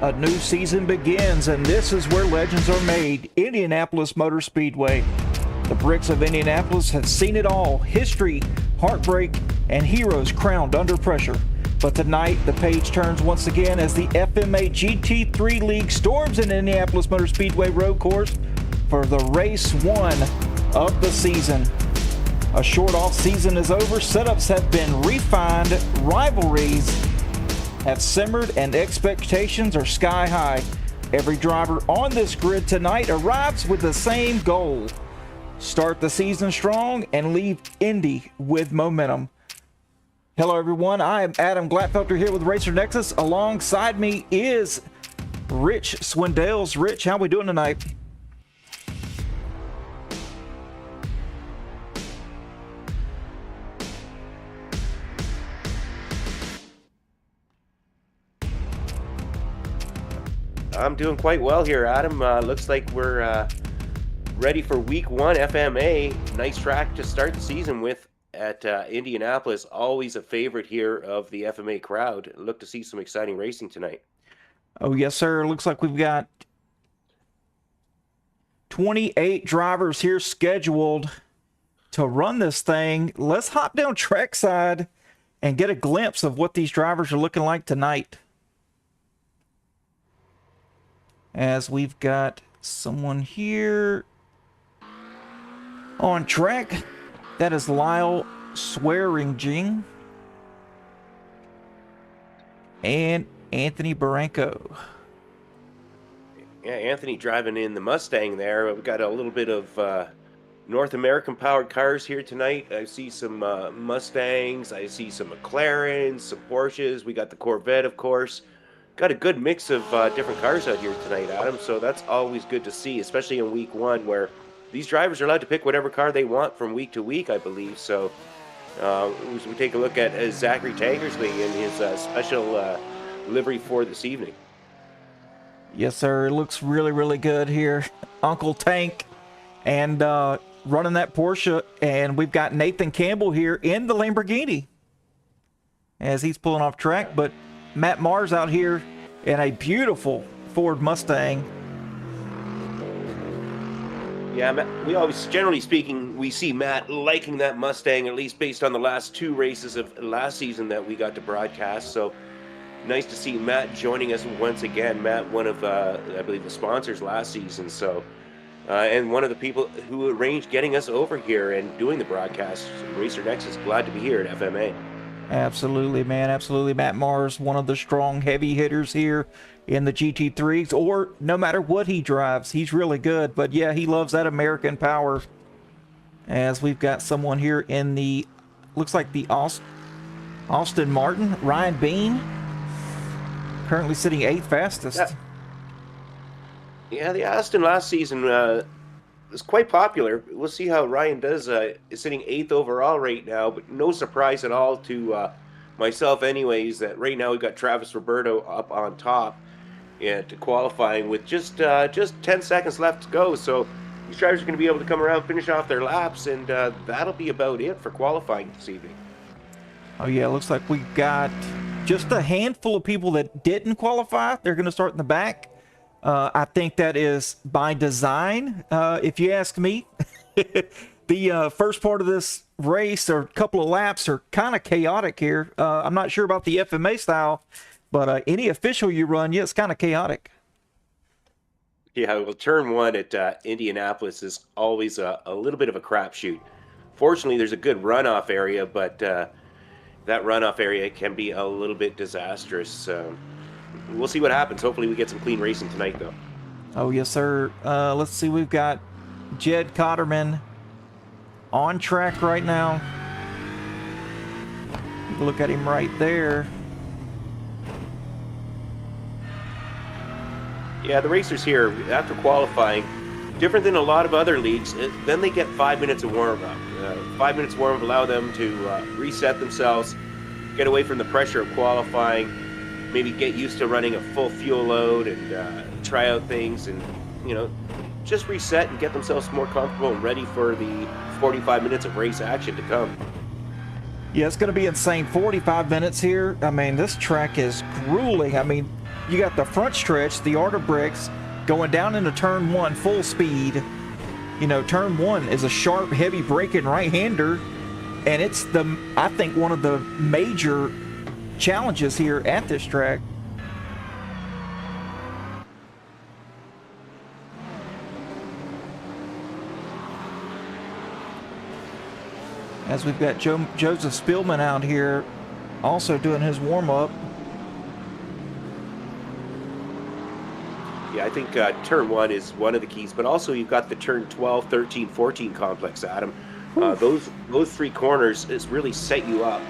A new season begins, and this is where legends are made. Indianapolis Motor Speedway. The bricks of Indianapolis have seen it all. History, heartbreak, and heroes crowned under pressure. But tonight, the page turns once again as the FMA GT3 League storms in Indianapolis Motor Speedway road course for the race one of the season. A short off season is over. Setups have been refined. Rivalries have simmered and expectations are sky high. Every driver on this grid tonight arrives with the same goal: start the season strong and leave Indy with momentum. Hello everyone, I am Adam Glatfelter here with Racer Nexus. Alongside me is Rich Swindells. Rich, how we doing tonight? I'm doing quite well here, Adam. Looks like we're ready for week one FMA. Nice track to start the season with at Indianapolis. Always a favorite here of the FMA crowd. Look to see some exciting racing tonight. Oh, yes, sir. Looks like we've got 28 drivers here scheduled to run this thing. Let's hop down trackside and get a glimpse of what these drivers are looking like tonight. As we've got someone here on track. That is Lyle Swearingen and Anthony Barranco. Yeah, Anthony driving in the Mustang there. We've got a little bit of North American powered cars here tonight. I see some Mustangs. I see some McLarens, some Porsches. We got the Corvette, of course. Got a good mix of different cars out here tonight, Adam, so that's always good to see, especially in week one, where these drivers are allowed to pick whatever car they want from week to week, I believe. So we take a look at Zachary Tankersley in his special livery for this evening. Yes, sir. It looks really, really good here. Uncle Tank and running that Porsche, and we've got Nathan Campbell here in the Lamborghini as he's pulling off track, but Matt Mars out here in a beautiful Ford Mustang. Yeah, Matt, we always, generally speaking, we see Matt liking that Mustang, at least based on the last two races of last season that we got to broadcast. So nice to see Matt joining us once again. Matt, one of, I believe, the sponsors last season. So, and one of the people who arranged getting us over here and doing the broadcast. Racer Nexus, glad to be here at FMA. Absolutely, man. Absolutely. Matt Mars, one of the strong heavy hitters here in the GT3s, or no matter what he drives, he's really good. But yeah, he loves that American power. As we've got someone here in the, looks like the Austin Martin, Ryan Bean, currently sitting 8th fastest. Yeah, the Austin last season was quite popular. We'll see how Ryan does. Is sitting 8th overall right now, but no surprise at all to myself anyways that right now we've got Travis Roberto up on top to qualifying with just 10 seconds left to go. So these drivers are going to be able to come around, finish off their laps, and that'll be about it for qualifying this evening. Oh yeah, it looks like we got just a handful of people that didn't qualify. They're going to start in the back. I think that is by design, if you ask me. The first part of this race, or a couple of laps, are kind of chaotic here. I'm not sure about the FMA style, but any official you run, yeah, it's kind of chaotic. Yeah, well, turn one at Indianapolis is always a little bit of a crapshoot. Fortunately, there's a good runoff area, but that runoff area can be a little bit disastrous. We'll see what happens. Hopefully we get some clean racing tonight, though. Oh, yes, sir. Let's see. We've got Jed Cotterman on track right now. Look at him right there. Yeah, the racers here, after qualifying, different than a lot of other leagues, then they get 5 minutes of warm-up. 5 minutes of warm-up allow them to reset themselves, get away from the pressure of qualifying, maybe get used to running a full fuel load and try out things and, you know, just reset and get themselves more comfortable and ready for the 45 minutes of race action to come. Yeah, it's going to be insane. 45 minutes here. I mean, this track is grueling. I mean, you got the front stretch, the Arta bricks, going down into turn 1 full speed. You know, turn 1 is a sharp, heavy braking right-hander, and it's I think one of the major challenges here at this track. As we've got Joseph Spielman out here also doing his warm-up. Yeah, I think turn 1 is one of the keys, but also you've got the turn 12, 13, 14 complex, Adam. Those 3 corners is really set you up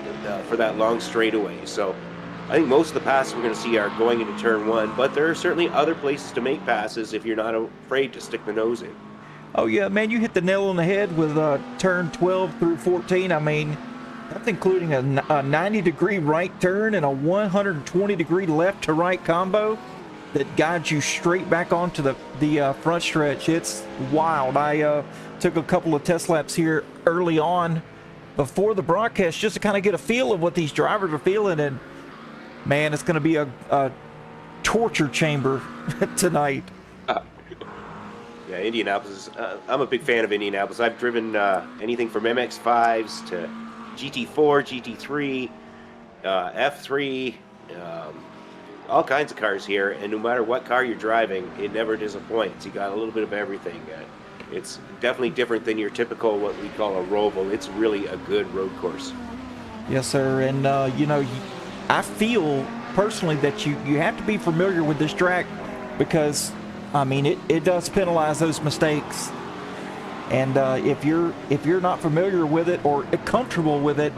for that long straightaway. So I think most of the passes we're going to see are going into turn 1, but there are certainly other places to make passes if you're not afraid to stick the nose in. Oh yeah, man, you hit the nail on the head with turn 12 through 14. I mean, that's including a 90-degree right turn and a 120-degree left to right combo that guides you straight back onto the front stretch. It's wild. I took a couple of test laps here early on before the broadcast just to kind of get a feel of what these drivers are feeling, and man, it's going to be a torture chamber tonight. Yeah, Indianapolis. I'm a big fan of Indianapolis. I've driven anything from MX-5s to GT4, GT3, F3, all kinds of cars here. And no matter what car you're driving, it never disappoints. You got a little bit of everything. It's definitely different than your typical, what we call a roval. It's really a good road course. Yes, sir. And, you know, I feel personally that you have to be familiar with this track because, I mean, it does penalize those mistakes. And if you're not familiar with it or comfortable with it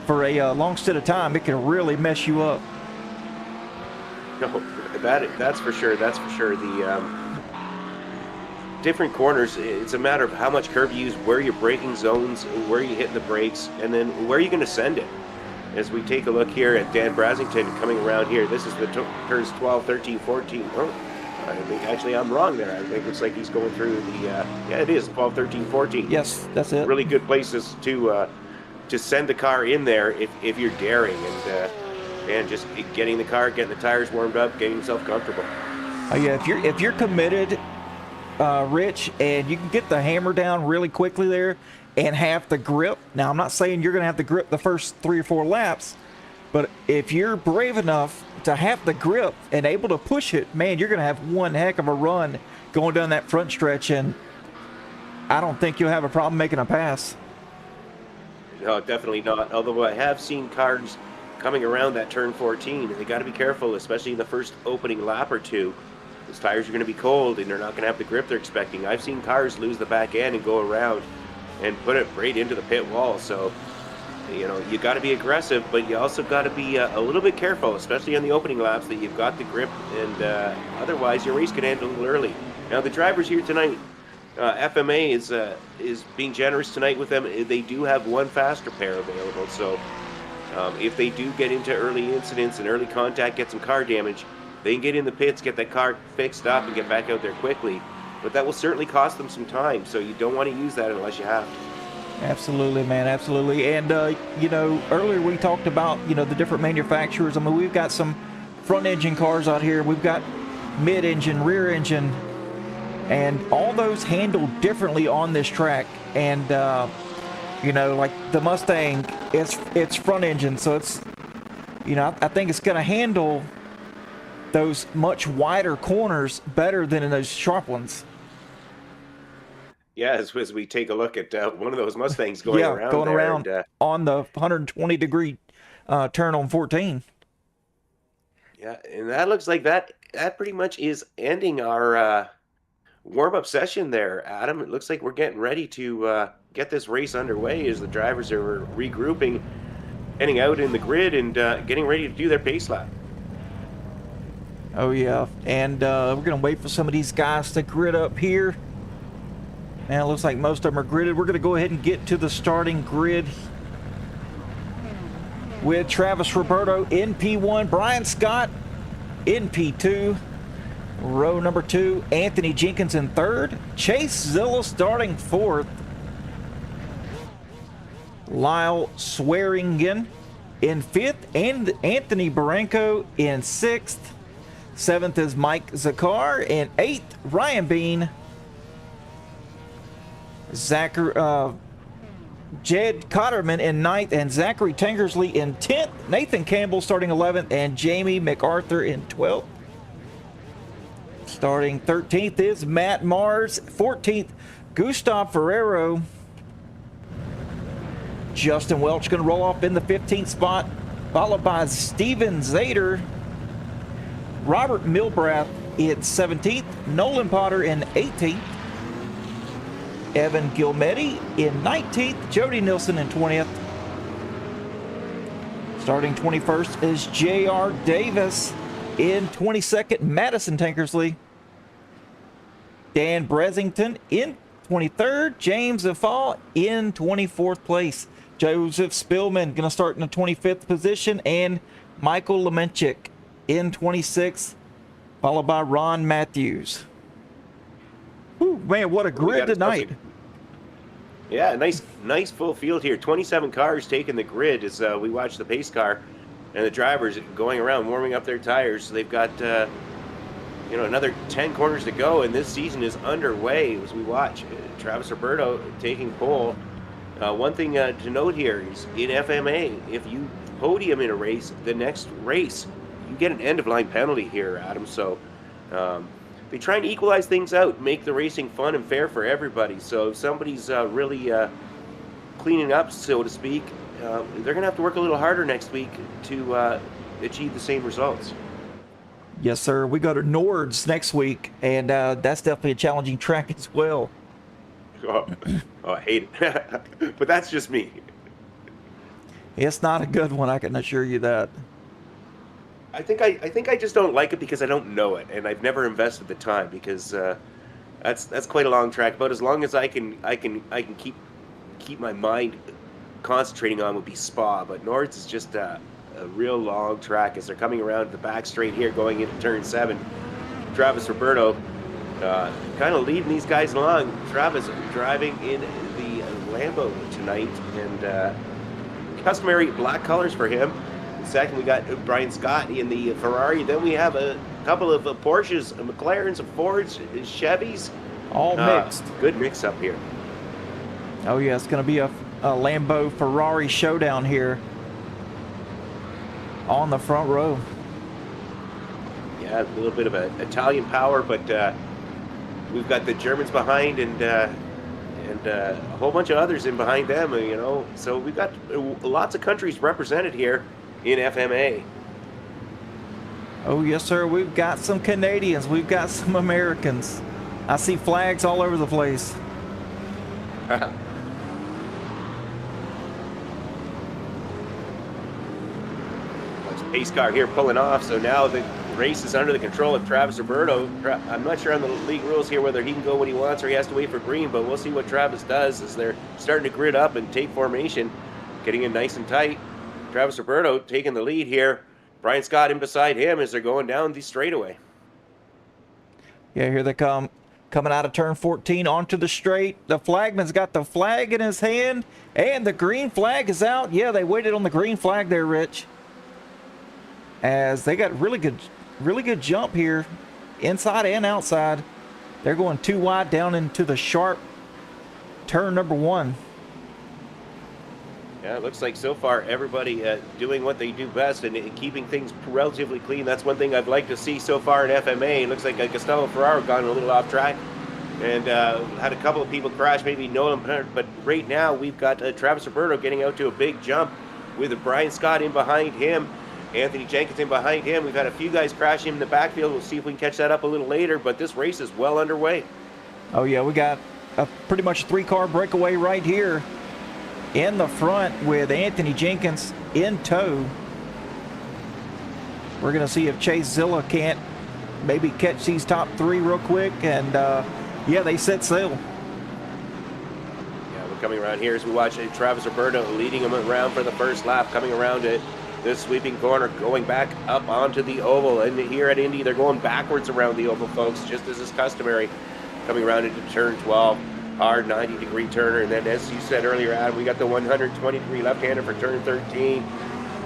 for a long stint of time, it can really mess you up. No, that's for sure. That's for sure. The different corners, it's a matter of how much curve you use, where your braking zones, where you hit the brakes, and then where you're going to send it. As we take a look here at Dan Brasington coming around here, this is the turns 12, 13, 14. Oh, I think actually I'm wrong there. I think it looks like he's going through the, yeah, it is 12, 13, 14. Yes, that's it. Really good places to send the car in there if you're daring, and just getting the car, getting the tires warmed up, getting yourself comfortable. Yeah, if you're committed, Rich, and you can get the hammer down really quickly there and have the grip. Now, I'm not saying you're going to have the grip the first 3 or 4 laps, but if you're brave enough to have the grip and able to push it, man, you're going to have one heck of a run going down that front stretch, and I don't think you'll have a problem making a pass. No, definitely not. Although I have seen cars coming around that turn 14, they got to be careful, especially in the first opening lap or two. Those tires are going to be cold, and they're not going to have the grip they're expecting. I've seen cars lose the back end and go around and put it right into the pit wall. So, you know, you got to be aggressive, but you also got to be a little bit careful, especially on the opening laps, that you've got the grip, and otherwise your race can end a little early. Now, the drivers here tonight, FMA is being generous tonight with them. They do have one faster pair available, so if they do get into early incidents and early contact, get some car damage, they can get in the pits, get that car fixed up, and get back out there quickly. But that will certainly cost them some time, so you don't want to use that unless you have to. Absolutely, man, absolutely. And, you know, earlier we talked about, you know, the different manufacturers. I mean, we've got some front-engine cars out here. We've got mid-engine, rear-engine, and all those handle differently on this track. And, you know, like the Mustang, it's front-engine, so it's, you know, I think it's going to handle those much wider corners better than in those sharp ones. Yeah, as we take a look at one of those Mustangs going around on the 120-degree turn on 14. Yeah, and that looks like that pretty much is ending our warm-up session there, Adam. It looks like we're getting ready to get this race underway as the drivers are regrouping, heading out in the grid, and getting ready to do their pace lap. Oh, yeah, and we're going to wait for some of these guys to grid up here. Now, it looks like most of them are gridded. We're going to go ahead and get to the starting grid with Travis Roberto in P1, Brian Scott in P2, row number 2, Anthony Jenkins in 3rd, Chase Zilla starting 4th, Lyle Swearingen in 5th, and Anthony Barranco in 6th, 7th is Mike Zakar. In 8th, Ryan Bean. Jed Cotterman in 9th, and Zachary Tankersley in 10th. Nathan Campbell starting 11th, and Jamie MacArthur in 12th. Starting 13th is Matt Mars. 14th, Gustav Ferrero. Justin Welch going to roll off in the 15th spot, followed by Steven Zader. Robert Milbrath in 17th. Nolan Potter in 18th. Evan Gilmetti in 19th. Jody Nilsson in 20th. Starting 21st is J.R. Davis. In 22nd, Madison Tankersley. Dan Brezington in 23rd. James Afal in 24th place. Joseph Spillman going to start in the 25th position. And Michael Lemenchik in 26th, followed by Ron Matthews. Ooh, man, what a grid tonight. Yeah, nice full field here. 27 cars taking the grid as we watch the pace car and the drivers going around warming up their tires. So they've got another 10 corners to go, and this season is underway as we watch. Travis Roberto taking pole. One thing to note here is in FMA, if you podium in a race, the next race, you get an end-of-line penalty here, Adam. So they try and equalize things out, make the racing fun and fair for everybody. So if somebody's really cleaning up, so to speak, they're going to have to work a little harder next week to achieve the same results. Yes, sir. We go to Nords next week, and that's definitely a challenging track as well. Oh, I hate it. But that's just me. It's not a good one, I can assure you that. I think I just don't like it because I don't know it, and I've never invested the time because that's quite a long track. But as long as I can keep my mind concentrating on would be Spa. But Nords is just a real long track as they're coming around the back straight here, going into turn 7. Travis Roberto kind of leading these guys along. Travis driving in the Lambo tonight, and customary black colors for him. Second, we got Brian Scott in the Ferrari. Then we have a couple of Porsches, McLarens, Fords, Chevys. All mixed. Good mix up here. Oh, yeah, it's going to be a Lambo Ferrari showdown here on the front row. Yeah, a little bit of an Italian power, but we've got the Germans behind and a whole bunch of others in behind them, So we've got lots of countries represented here in FMA. Oh, yes, sir. We've got some Canadians. We've got some Americans. I see flags all over the place. Pace car here pulling off, so now the race is under the control of Travis Roberto. I'm not sure on the league rules here whether he can go when he wants or he has to wait for green, but we'll see what Travis does as they're starting to grid up and take formation, getting in nice and tight. Travis Roberto taking the lead here. Brian Scott in beside him as they're going down the straightaway. Yeah, here they come. Coming out of turn 14 onto the straight. The flagman's got the flag in his hand, and the green flag is out. Yeah, they waited on the green flag there, Rich, as they got really good jump here, inside and outside. They're going too wide down into the sharp turn number 1. Yeah, it looks like so far everybody doing what they do best and keeping things relatively clean. That's one thing I'd like to see so far in FMA. It looks like Gustavo Ferraro gone a little off track and had a couple of people crash, maybe Nolan, but right now we've got Travis Roberto getting out to a big jump with Brian Scott in behind him. Anthony Jenkins in behind him. We've had a few guys crash him in the backfield. We'll see if we can catch that up a little later, but this race is well underway. Oh, yeah, we got pretty much a 3-car breakaway right here in the front with Anthony Jenkins in tow. We're going to see if Chase Zilla can't maybe catch these top 3 real quick, and yeah, they set sail. Yeah, we're coming around here as we watch Travis Roberto leading him around for the first lap, coming around it. This sweeping corner, going back up onto the oval. And here at Indy, they're going backwards around the oval, folks, just as is customary. Coming around into turn 12, hard 90-degree turner. And then, as you said earlier, Adam, we got the 120-degree left-hander for turn 13.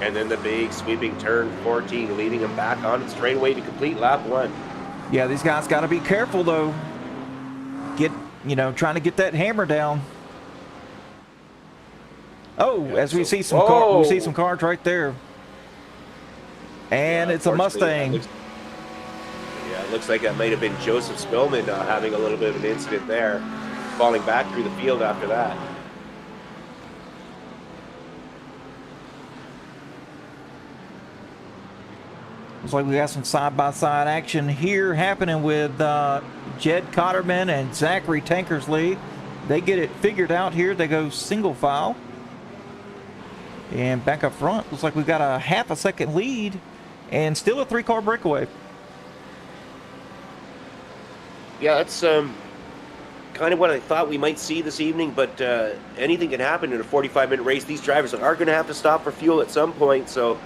And then the big sweeping turn 14, leading him back on the straightaway to complete lap 1. Yeah, these guys got to be careful though. Trying to get that hammer down. Oh, Yeah, as we so- see some we see some cars right there. And Yeah, it's a Mustang. it looks like that might have been Joseph Spillman having a little bit of an incident there, falling back through the field after that. Looks like we got some side-by-side action here happening with Jed Cotterman and Zachary Tankersley. They get it figured out here. They go single file. And back up front, looks like we've got a half a second lead and still a 3-car breakaway. Yeah, that's kind of what I thought we might see this evening, but anything can happen in a 45-minute race. These drivers are going to have to stop for fuel at some point, so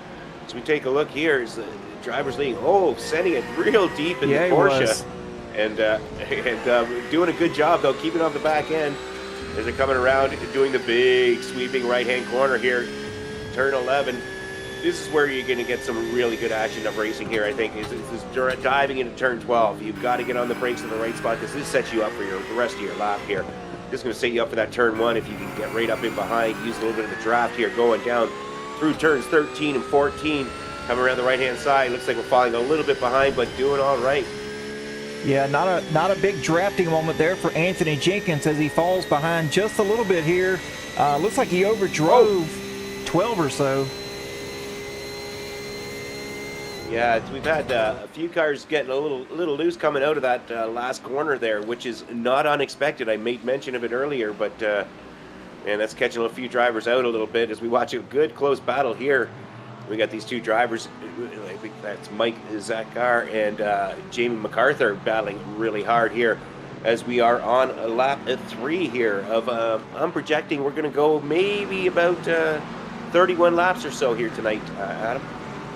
as we take a look here, is the drivers leading, sending it real deep in the Porsche. And doing a good job, though, keeping on the back end as they're coming around, doing the big sweeping right-hand corner here, turn 11. This is where you're going to get some really good action of racing here, I think, is diving into turn 12. You've got to get on the brakes in the right spot because this sets you up for the rest of your lap here. This is going to set you up for that turn 1 if you can get right up in behind, use a little bit of the draft here, going down through turns 13 and 14, coming around the right-hand side. Looks like we're falling a little bit behind, but doing all right. Yeah, not a big drafting moment there for Anthony Jenkins as he falls behind just a little bit here. Looks like he overdrove 12 or so. Yeah, we've had a few cars getting a little loose coming out of that last corner there, which is not unexpected. I made mention of it earlier, but man, that's catching a few drivers out a little bit as we watch a good close battle here. We got these two drivers, I think that's Mike Zakar and Jamie MacArthur battling really hard here as we are on lap 3 here of, I'm projecting we're going to go maybe about 31 laps or so here tonight, Adam.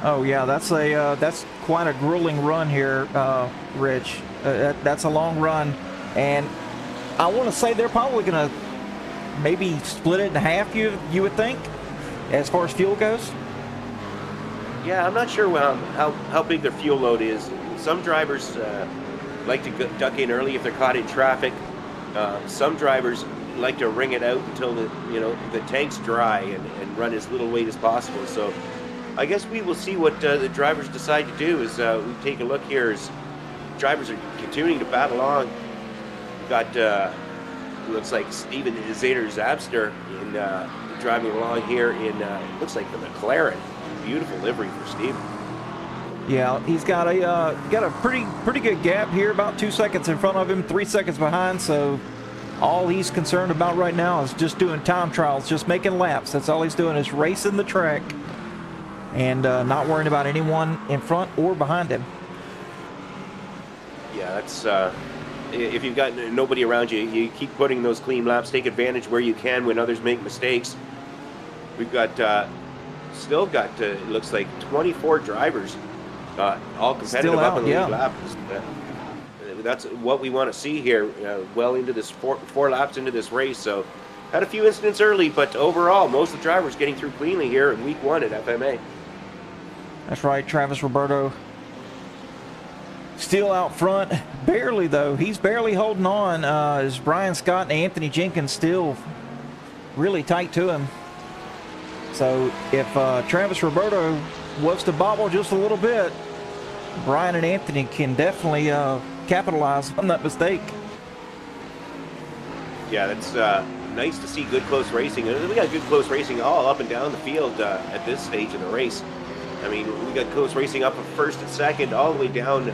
Oh yeah, that's quite a grueling run here, Rich. That's a long run, and I want to say they're probably going to maybe split it in half. You would think, as far as fuel goes. Yeah, I'm not sure how big their fuel load is. Some drivers like to duck in early if they're caught in traffic. Some drivers like to wring it out until the tank's dry and run as little weight as possible. So I guess we will see what the drivers decide to do as we take a look here as drivers are continuing to battle on. We've got looks like Steven Zader-Zabster in driving along here in looks like the McLaren. Beautiful livery for Steve. Yeah, he's got a pretty good gap here, about 2 seconds in front of him, 3 seconds behind. So all he's concerned about right now is just doing time trials, just making laps. That's all he's doing is racing the track and not worrying about anyone in front or behind him. Yeah, that's if you've got nobody around you, you keep putting those clean laps. Take advantage where you can when others make mistakes. We've got. Still got, it looks like 24 drivers, all competitive up in the lead lap. That's what we want to see here, well into this four laps into this race. So had a few incidents early, but overall, most of the drivers getting through cleanly here in week 1 at FMA. That's right, Travis Roberto still out front, barely though. He's barely holding on as Brian Scott and Anthony Jenkins still really tight to him. So if Travis Roberto was to bobble just a little bit, Brian and Anthony can definitely capitalize on that mistake. Yeah, that's nice to see good close racing. We got good close racing all up and down the field at this stage of the race. I mean, we got close racing up from first and second all the way down,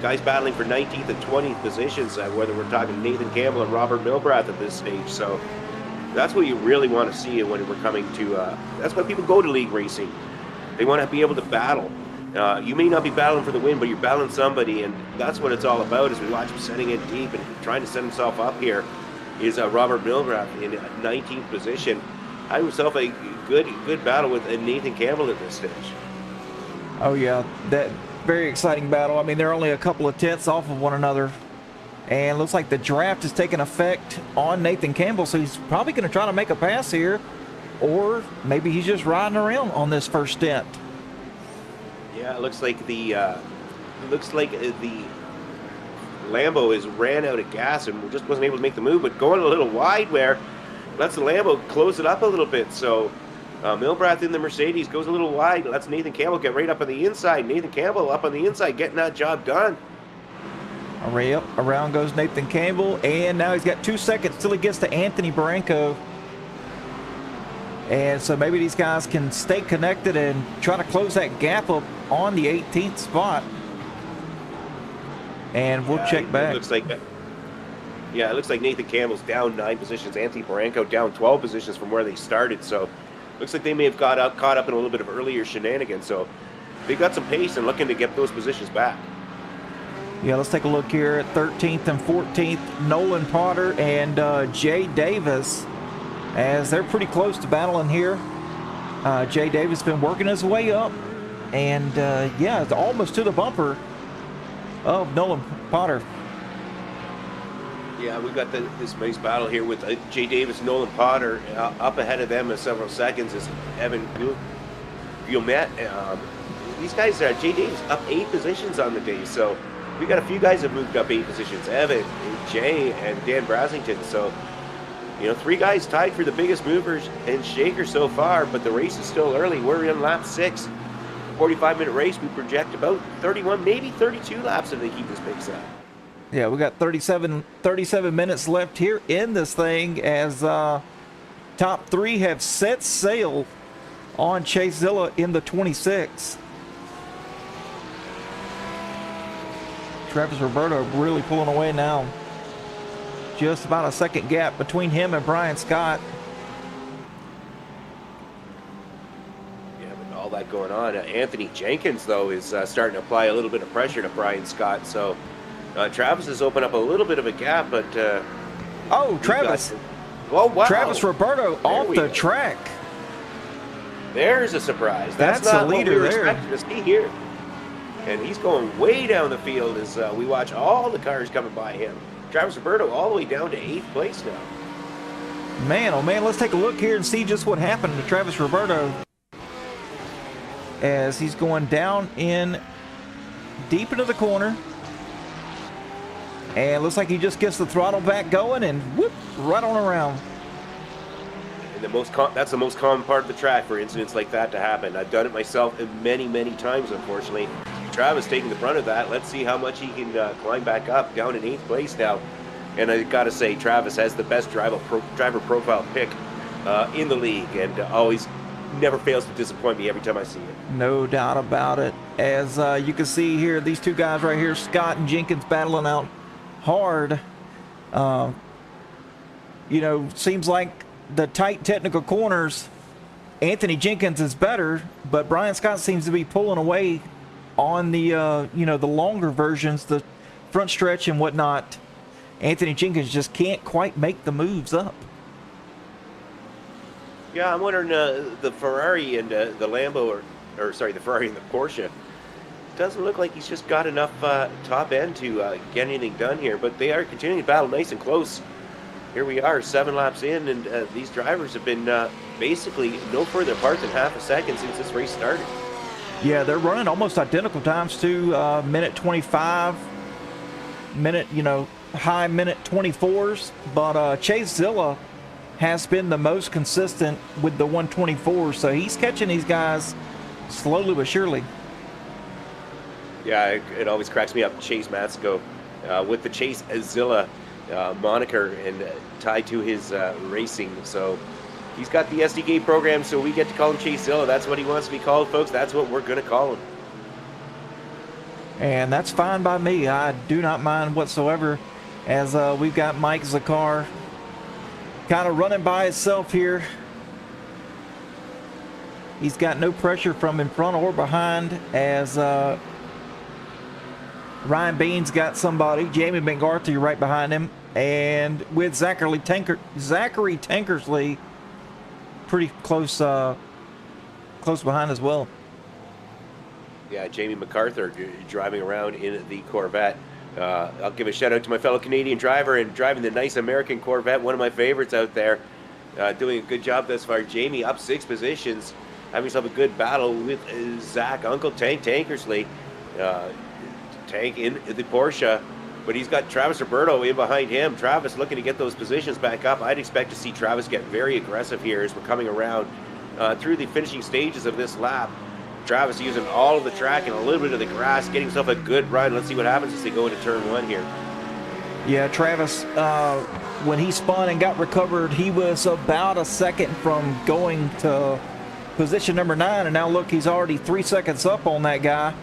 guys battling for 19th and 20th positions, whether we're talking Nathan Campbell and Robert Milbrath at this stage. So that's what you really want to see when we're coming to, that's why people go to league racing. They want to be able to battle. You may not be battling for the win, but you're battling somebody, and that's what it's all about as we watch him setting it deep and trying to set himself up here is Robert Milbrath in 19th position. I himself a good battle with Nathan Campbell at this stage. Oh yeah, that very exciting battle. I mean, they're only a couple of tenths off of one another. And looks like the draft is taking effect on Nathan Campbell, so he's probably going to try to make a pass here. or maybe he's just riding around on this first stint. Yeah, it looks like the Lambo has ran out of gas and just wasn't able to make the move, but going a little wide where lets the Lambo close it up a little bit. So Milbrath in the Mercedes goes a little wide, lets Nathan Campbell get right up on the inside. Nathan Campbell up on the inside getting that job done. Around goes Nathan Campbell, and now he's got 2 seconds till he gets to Anthony Barranco. And so maybe these guys can stay connected and try to close that gap up on the 18th spot. And we'll check back. It looks like Nathan Campbell's down 9 positions. Anthony Barranco down 12 positions from where they started. So looks like they may have caught up in a little bit of earlier shenanigans. So they've got some pace and looking to get those positions back. Yeah, let's take a look here at 13th and 14th. Nolan Potter and Jay Davis, as they're pretty close to battling here. Jay Davis been working his way up, and yeah, it's almost to the bumper of Nolan Potter. Yeah, we've got this nice battle here with Jay Davis, Nolan Potter. Up ahead of them in several seconds is Evan Guillemette. These guys, Jay Davis up 8 positions on the day, so we got a few guys that moved up 8 positions. Evan, Jay, and Dan Brasington. So, 3 guys tied for the biggest movers and shakers so far, but the race is still early. We're in lap 6. 45-minute race. We project about 31, maybe 32 laps if they keep this pace up. Yeah, we got 37 minutes left here in this thing as top 3 have set sail on Chase Zilla in the 26. Travis Roberto really pulling away now. Just about a second gap between him and Brian Scott. Yeah, but all that going on. Anthony Jenkins, though, is starting to apply a little bit of pressure to Brian Scott. So Travis has opened up a little bit of a gap, but... Travis. Oh, wow. Travis Roberto off the track. There's a surprise. That's not a leader what we were there. expecting to see here. And he's going way down the field as we watch all the cars coming by him. Travis Roberto all the way down to 8th place now. Man, oh man, let's take a look here and see just what happened to Travis Roberto as he's going down in deep into the corner. And looks like he just gets the throttle back going and whoop, right on around. And that's the most common part of the track for incidents like that to happen. I've done it myself many, many times, unfortunately. Travis taking the brunt of that. Let's see how much he can climb back up, down in 8th place now. And I got to say, Travis has the best driver profile pick in the league, and always never fails to disappoint me every time I see it. No doubt about it. As you can see here, these two guys right here, Scott and Jenkins, battling out hard. Seems like the tight technical corners, Anthony Jenkins is better, but Brian Scott seems to be pulling away on the the longer versions, the front stretch and whatnot. Anthony Jenkins just can't quite make the moves up. Yeah, I'm wondering the Ferrari and the Lambo, or sorry, the Ferrari and the Porsche. Doesn't look like he's just got enough top end to get anything done here, but they are continuing to battle nice and close. Here we are, 7 laps in, and these drivers have been basically no further apart than half a second since this race started. Yeah, they're running almost identical times too. Minute 25, high minute 24s. But Chase Zilla has been the most consistent with the 124, so he's catching these guys slowly but surely. Yeah, it always cracks me up. Chase Matsko with the Chase Zilla moniker and tied to his racing. So he's got the SDK program, so we get to call him Chase Zilla. That's what he wants to be called, folks. That's what we're going to call him. And that's fine by me. I do not mind whatsoever, as we've got Mike Zakar kind of running by himself here. He's got no pressure from in front or behind, as Ryan Bean's got somebody, Jamie McGarthy, right behind him, and with Zachary Tankersley pretty close behind as well. Yeah, Jamie MacArthur driving around in the Corvette. I'll give a shout out to my fellow Canadian driver and driving the nice American Corvette, one of my favorites out there. doing a good job thus far. Jamie up 6 positions, having himself a good battle with Zach Uncle Tankersley. Tank in the Porsche, but he's got Travis Roberto in behind him. Travis looking to get those positions back up. I'd expect to see Travis get very aggressive here as we're coming around through the finishing stages of this lap. Travis using all of the track and a little bit of the grass, getting himself a good run. Let's see what happens as they go into turn 1 here. Yeah, Travis, when he spun and got recovered, he was about a second from going to position number 9, and now look, he's already 3 seconds up on that guy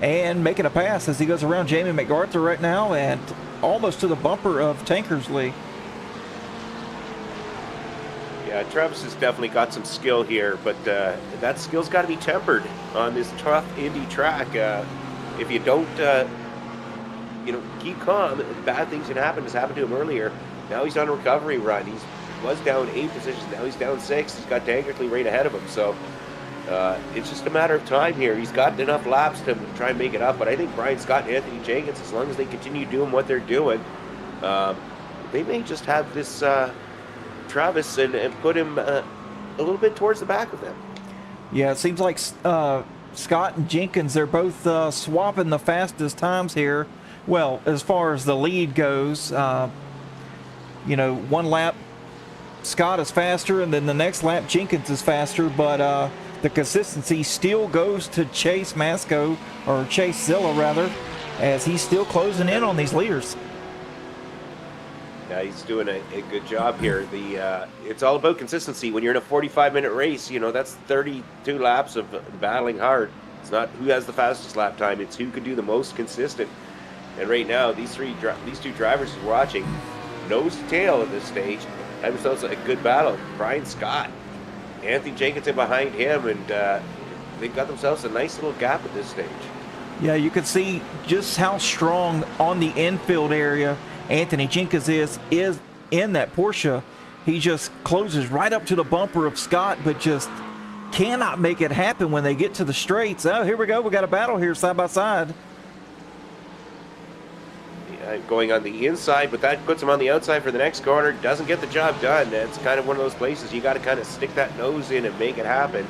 and making a pass as he goes around Jamie McArthur right now and almost to the bumper of Tankersley. Yeah, Travis has definitely got some skill here, but that skill's got to be tempered on this tough Indy track. If you don't, keep calm, bad things can happen. This happened to him earlier. Now he's on a recovery run. He was down 8 positions. Now he's down 6. He's got Tankersley right ahead of him. So it's just a matter of time here. He's got enough laps to try and make it up. But I think Brian Scott and Anthony Jenkins, as long as they continue doing what they're doing, they may just have this Travis and put him a little bit towards the back of them. Yeah, it seems like Scott and Jenkins, they're both swapping the fastest times here. Well, as far as the lead goes, one lap Scott is faster, and then the next lap Jenkins is faster, but the consistency still goes to Chase Masco, or Chase Zilla rather, as he's still closing in on these leaders. Yeah, he's doing a good job here. It's all about consistency. When you're in a 45-minute race, that's 32 laps of battling hard. It's not who has the fastest lap time, it's who can do the most consistent. And right now, these two drivers are watching nose to tail at this stage. Have themselves a good battle. Brian Scott, Anthony Jenkins in behind him, and they've got themselves a nice little gap at this stage. Yeah, you can see just how strong on the infield area Anthony Jenkins is in that Porsche. He just closes right up to the bumper of Scott, but just cannot make it happen when they get to the straights. Oh, here we go. We got a battle here side by side. Going on the inside, but that puts him on the outside for the next corner. Doesn't get the job done. It's kind of one of those places you got to kind of stick that nose in and make it happen.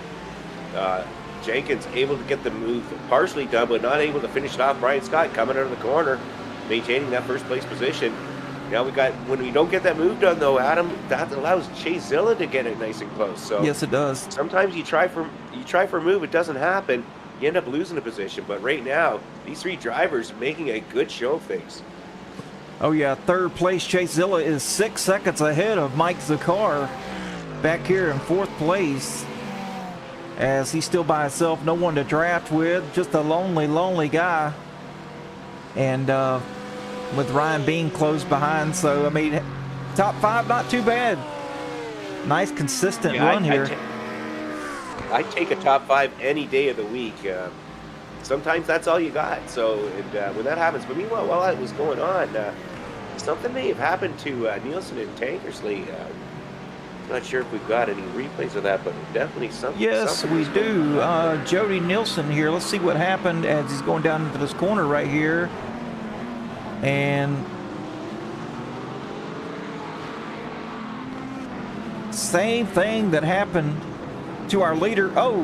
Jenkins able to get the move partially done, but not able to finish it off. Brian Scott coming out of the corner, maintaining that first place position. Now when we don't get that move done though, Adam, that allows Chase Zilla to get it nice and close. So yes, it does. Sometimes you try for a move, it doesn't happen. You end up losing a position. But right now, these 3 drivers are making a good show of things. Oh yeah, third place Chase Zilla is 6 seconds ahead of Mike Zakar back here in 4th place, as he's still by himself, no one to draft with, just a lonely guy. And with Ryan Bean close behind, so I mean, top 5, not too bad. Nice consistent run here. I take a top 5 any day of the week. Sometimes that's all you got. So when that happens, but meanwhile, while that was going on, something may have happened to Nielsen and Tankersley. Not sure if we've got any replays of that, but definitely something. Yes, we do. Jody Nielsen here. Let's see what happened as he's going down into this corner right here. And same thing that happened to our leader. Oh,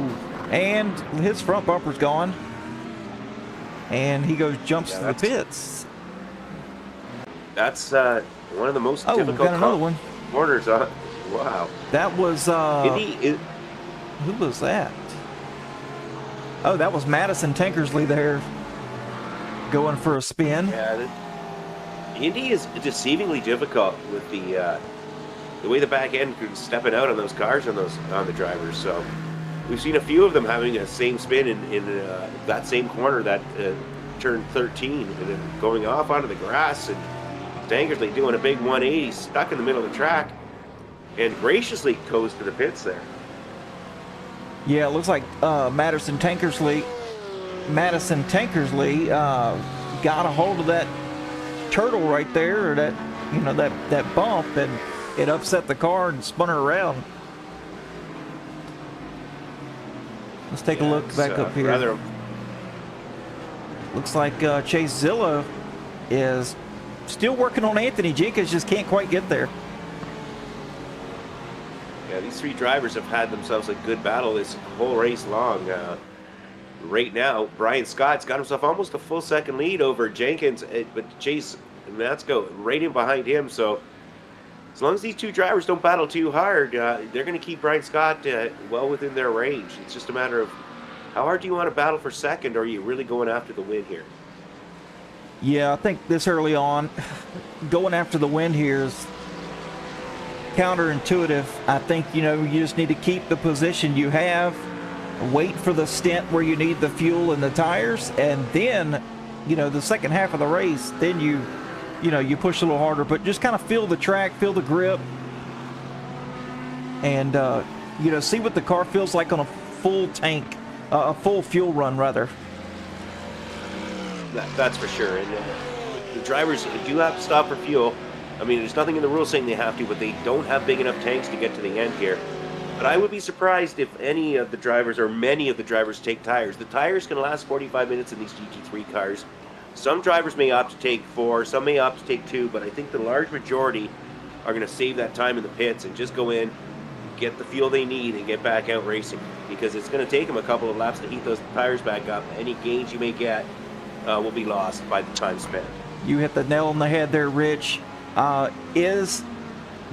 and his front bumper's gone. And he jumps to the pits. That's one of the most difficult corners on. Wow. That was who was that? Oh, that was Madison Tankersley there going for a spin. Yeah, Indy is deceivingly difficult with the way the back end is stepping out on those cars on the drivers. So we've seen a few of them having a same spin in that same corner, that turn 13, and then going off onto the grass, and Tankersley doing a big 180, stuck in the middle of the track, and graciously goes to the pits there. Yeah, it looks like Madison Tankersley got a hold of that turtle right there, or that that bump, and it upset the car and spun her around. Let's take a look back up here. Looks like Chase Zilla is still working on Anthony Jenkins, just can't quite get there. Yeah, these three drivers have had themselves a good battle this whole race long. Right now, Brian Scott's got himself almost a full second lead over Jenkins, but Chase Matsko right in behind him. So as long as these two drivers don't battle too hard, they're going to keep Brian Scott well within their range. It's just a matter of how hard do you want to battle for second, or are you really going after the win here? Yeah, I think this early on, going after the win here is counterintuitive. I think, you just need to keep the position you have, wait for the stint where you need the fuel and the tires, and then, the second half of the race, then you push a little harder, but just kind of feel the track, feel the grip, and, see what the car feels like on a full tank, a full fuel run, rather. That's for sure. And the drivers do have to stop for fuel. I mean, there's nothing in the rules saying they have to, but they don't have big enough tanks to get to the end here. But I would be surprised if any of the drivers or many of the drivers take tires. The tires can last 45 minutes in these GT3 cars. Some drivers may opt to take 4, some may opt to take 2, but I think the large majority are going to save that time in the pits and just go in, get the fuel they need, and get back out racing. Because it's going to take them a couple of laps to heat those tires back up. Any gains you may get will be lost by the time spent. You hit the nail on the head there, Rich. Is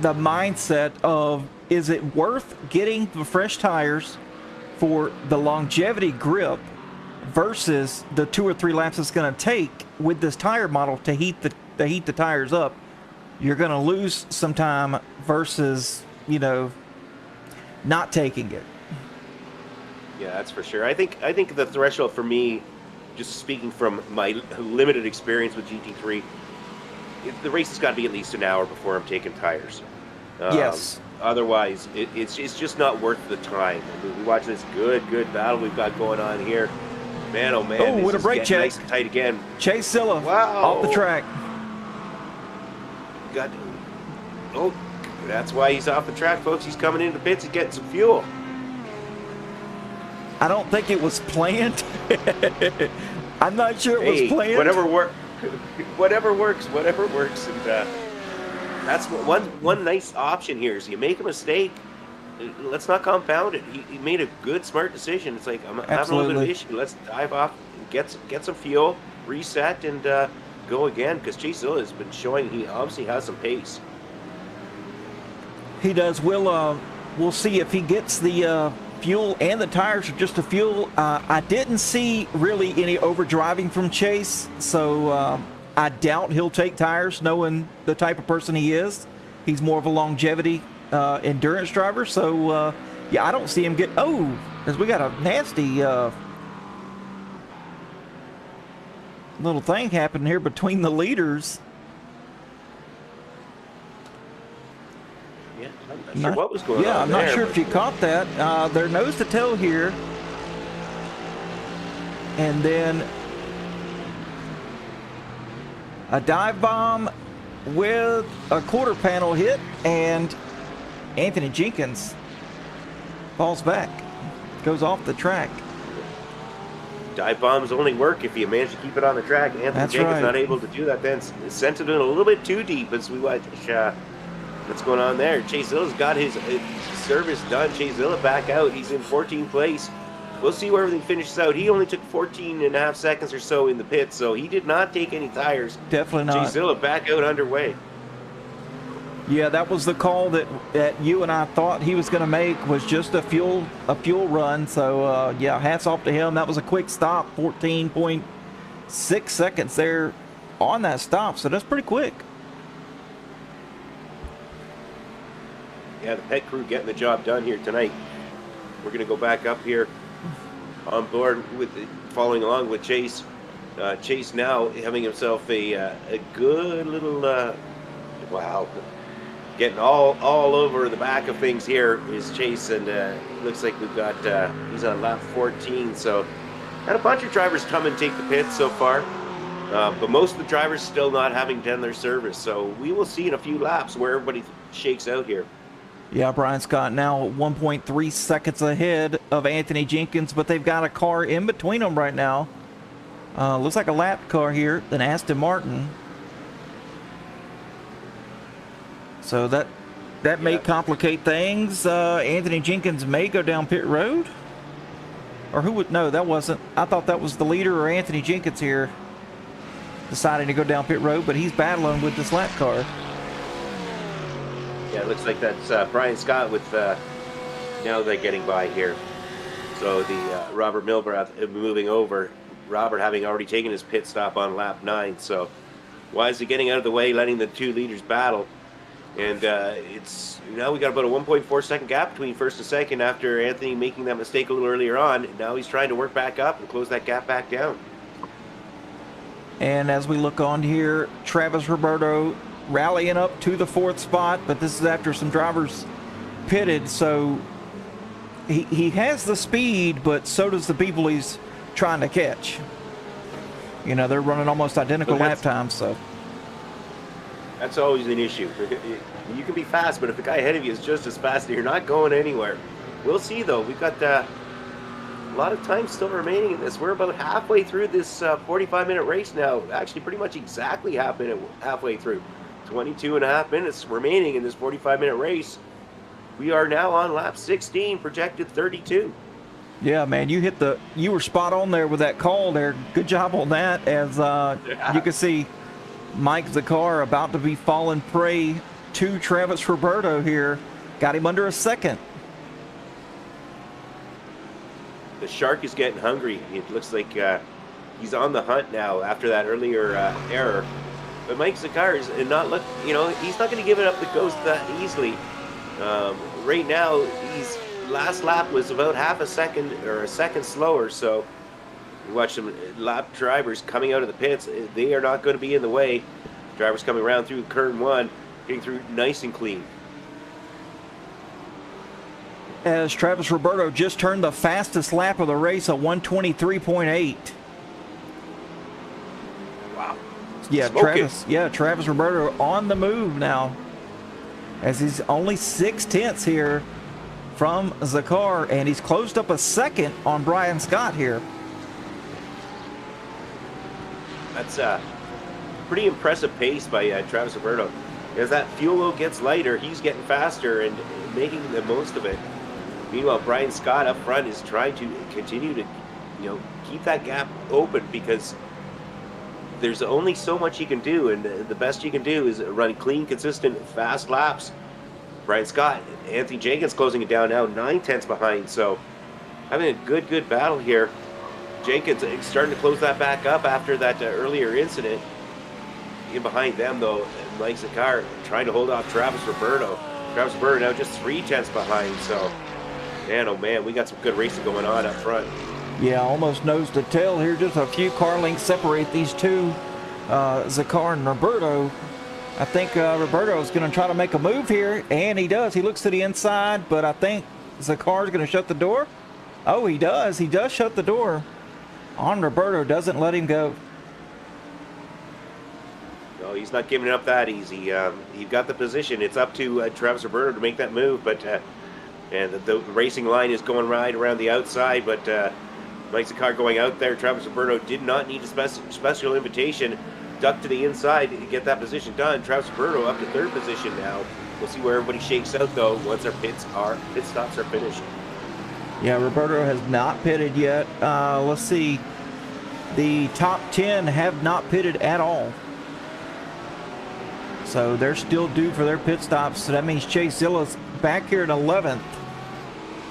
the mindset of, is it worth getting the fresh tires for the longevity grip versus the 2 or 3 laps it's going to take with this tire model to heat the tires up? You're going to lose some time versus, not taking it. Yeah, that's for sure. I think the threshold for me, just speaking from my limited experience with GT3, the race has got to be at least an hour before I'm taking tires. Yes. Otherwise, it's just not worth the time. I mean, we watch this good battle we've got going on here. Man, oh man! Oh, what a break, Chase! Nice and tight again. Chase Silla, wow, off the track. That's why he's off the track, folks. He's coming into the pits and getting some fuel. I don't think it was planned. I'm not sure it was planned. Whatever works. And that's one nice option here is you make a mistake, let's not compound it. He made a good, smart decision. It's like, I'm having a little bit of issue. Let's dive off, get some fuel, reset, and go again. Because Chase Hill has been showing he obviously has some pace. He does. We'll see if he gets the fuel and the tires, or just the fuel. I didn't see really any overdriving from Chase, so I doubt he'll take tires, knowing the type of person he is. He's more of a longevity endurance driver, so yeah, I don't see him get. Oh, because we got a nasty little thing happening here between the leaders. Yeah, I'm not sure what was going on. Yeah, I'm not sure if you caught that. They're nose to tail here. And then a dive bomb with a quarter panel hit, and Anthony Jenkins falls back, goes off the track. Dive bombs only work if you manage to keep it on the track. Anthony Jenkins not able to do that. Then sent it in a little bit too deep as we watch. What's going on there? Chase Zilla's got his service done. Chase Zilla back out. He's in 14th place. We'll see where everything finishes out. He only took 14 and a half seconds or so in the pits, so he did not take any tires. Definitely not. Chase Zilla back out underway. Yeah, that was the call that you and I thought he was going to make, was just a fuel run. So yeah, hats off to him. That was a quick stop, 14.6 seconds there on that stop. So that's pretty quick. Yeah, the pet crew getting the job done here tonight. We're going to go back up here on board with following along with Chase. Chase now having himself a good little wow, getting all over the back of things here is Chase, and looks like we've got he's on lap 14. So had a bunch of drivers come and take the pits so far, but most of the drivers still not having done their service. So we will see in a few laps where everybody shakes out here. Yeah, Brian Scott now 1.3 seconds ahead of Anthony Jenkins, but they've got a car in between them right now. Looks like a lap car here, an Aston Martin. So that that may complicate things. Anthony Jenkins may go down pit road. Or who would? No, that wasn't. I thought that was the leader or Anthony Jenkins here deciding to go down pit road, but he's battling with this lap car. Yeah, it looks like that's Brian Scott with now they're getting by here. So the Robert Milbrath moving over. Robert having already taken his pit stop on lap 9. So wisely getting out of the way, letting the two leaders battle. And it's now we got about a 1.4 second gap between first and second after Anthony making that mistake a little earlier on. And now he's trying to work back up and close that gap back down. And as we look on here, Travis Roberto rallying up to the 4th spot, but this is after some drivers pitted, so he has the speed, but so does the people he's trying to catch. You know, they're running almost identical lap times, so. That's always an issue. You can be fast, but if the guy ahead of you is just as fast, you're not going anywhere. We'll see, though. We've got a lot of time still remaining in this. We're about halfway through this 45-minute race now. Actually, pretty much exactly halfway through. 22 and a half minutes remaining in this 45-minute race. We are now on lap 16, projected 32. Yeah, man, you were spot on there with that call there. Good job on that. As you can see, Mike Zakar about to be falling prey to Travis Roberto here. Got him under a second. The shark is getting hungry. It looks like he's on the hunt now after that earlier error. But Mike Zakar is not look. You know, he's not going to give it up the ghost that easily. Right now, he's last lap was about half a second or a second slower. So you watch some lap drivers coming out of the pits. They are not going to be in the way. Drivers coming around through turn 1, getting through nice and clean. As Travis Roberto just turned the fastest lap of the race, a 123.8. Wow. Yeah, Travis Roberto on the move now, as he's only 6/10 here from Zakar, and he's closed up a second on Brian Scott here. That's a pretty impressive pace by Travis Roberto. As that fuel load gets lighter, he's getting faster and making the most of it. Meanwhile, Brian Scott up front is trying to continue to, keep that gap open, because there's only so much you can do, and the best you can do is run clean, consistent, fast laps. Brian Scott, Anthony Jenkins closing it down now, 9/10 behind, so having a good battle here. Jenkins starting to close that back up after that earlier incident. In behind them, though, Mike Zakar trying to hold off Travis Roberto. Travis Roberto now just 3/10 behind, so man, oh man, we got some good racing going on up front. Yeah, almost nose to tail here. Just a few car lengths separate these two, Zakar and Roberto. I think Roberto is going to try to make a move here, and he does. He looks to the inside, but I think Zakar is going to shut the door. Oh, he does. He does shut the door on Roberto. Doesn't let him go. No, he's not giving it up that easy. You've got the position. It's up to Travis Roberto to make that move, but and the racing line is going right around the outside, but Mike Zakar going out there. Travis Roberto did not need a special invitation. Ducked to the inside to get that position done. Travis Roberto up to 3rd position now. We'll see where everybody shakes out, though, once our pit stops are finished. Yeah, Roberto has not pitted yet. Let's see. The top 10 have not pitted at all. So they're still due for their pit stops. So that means Chase Zilla's back here at 11th.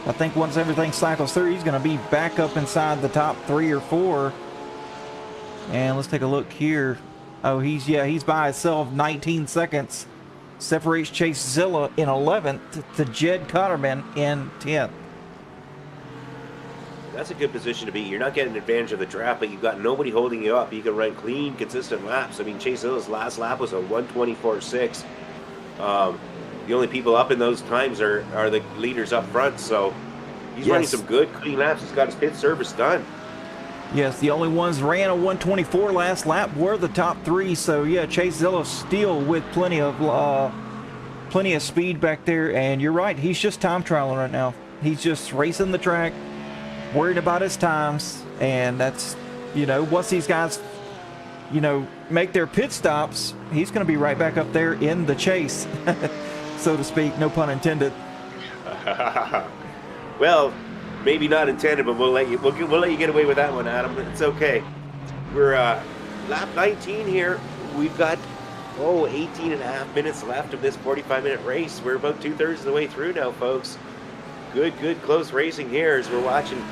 I think once everything cycles through, he's going to be back up inside the top 3 or 4. And let's take a look here. Oh, he's by himself, 19 seconds. Separates Chase Zilla in 11th to Jed Cotterman in 10th. That's a good position to be. You're not getting advantage of the draft, but you've got nobody holding you up. You can run clean, consistent laps. I mean, Chase Zilla's last lap was a 1:24.6. The only people up in those times are the leaders up front, so he's running some good, clean laps. He's got his pit service done. Yes, the only ones ran a 1:24 last lap were the top 3. So yeah, Chase Zilla still with plenty of speed back there. And you're right, he's just time trialing right now. He's just racing the track, worried about his times, and that's once these guys make their pit stops, he's going to be right back up there in the chase. so to speak. No pun intended. Well, maybe not intended, but we'll let you get away with that one, Adam. It's okay. We're lap 19 here. We've got 18 and a half minutes left of this 45-minute race. We're about 2/3 of the way through now, folks. Good close racing here as we're watching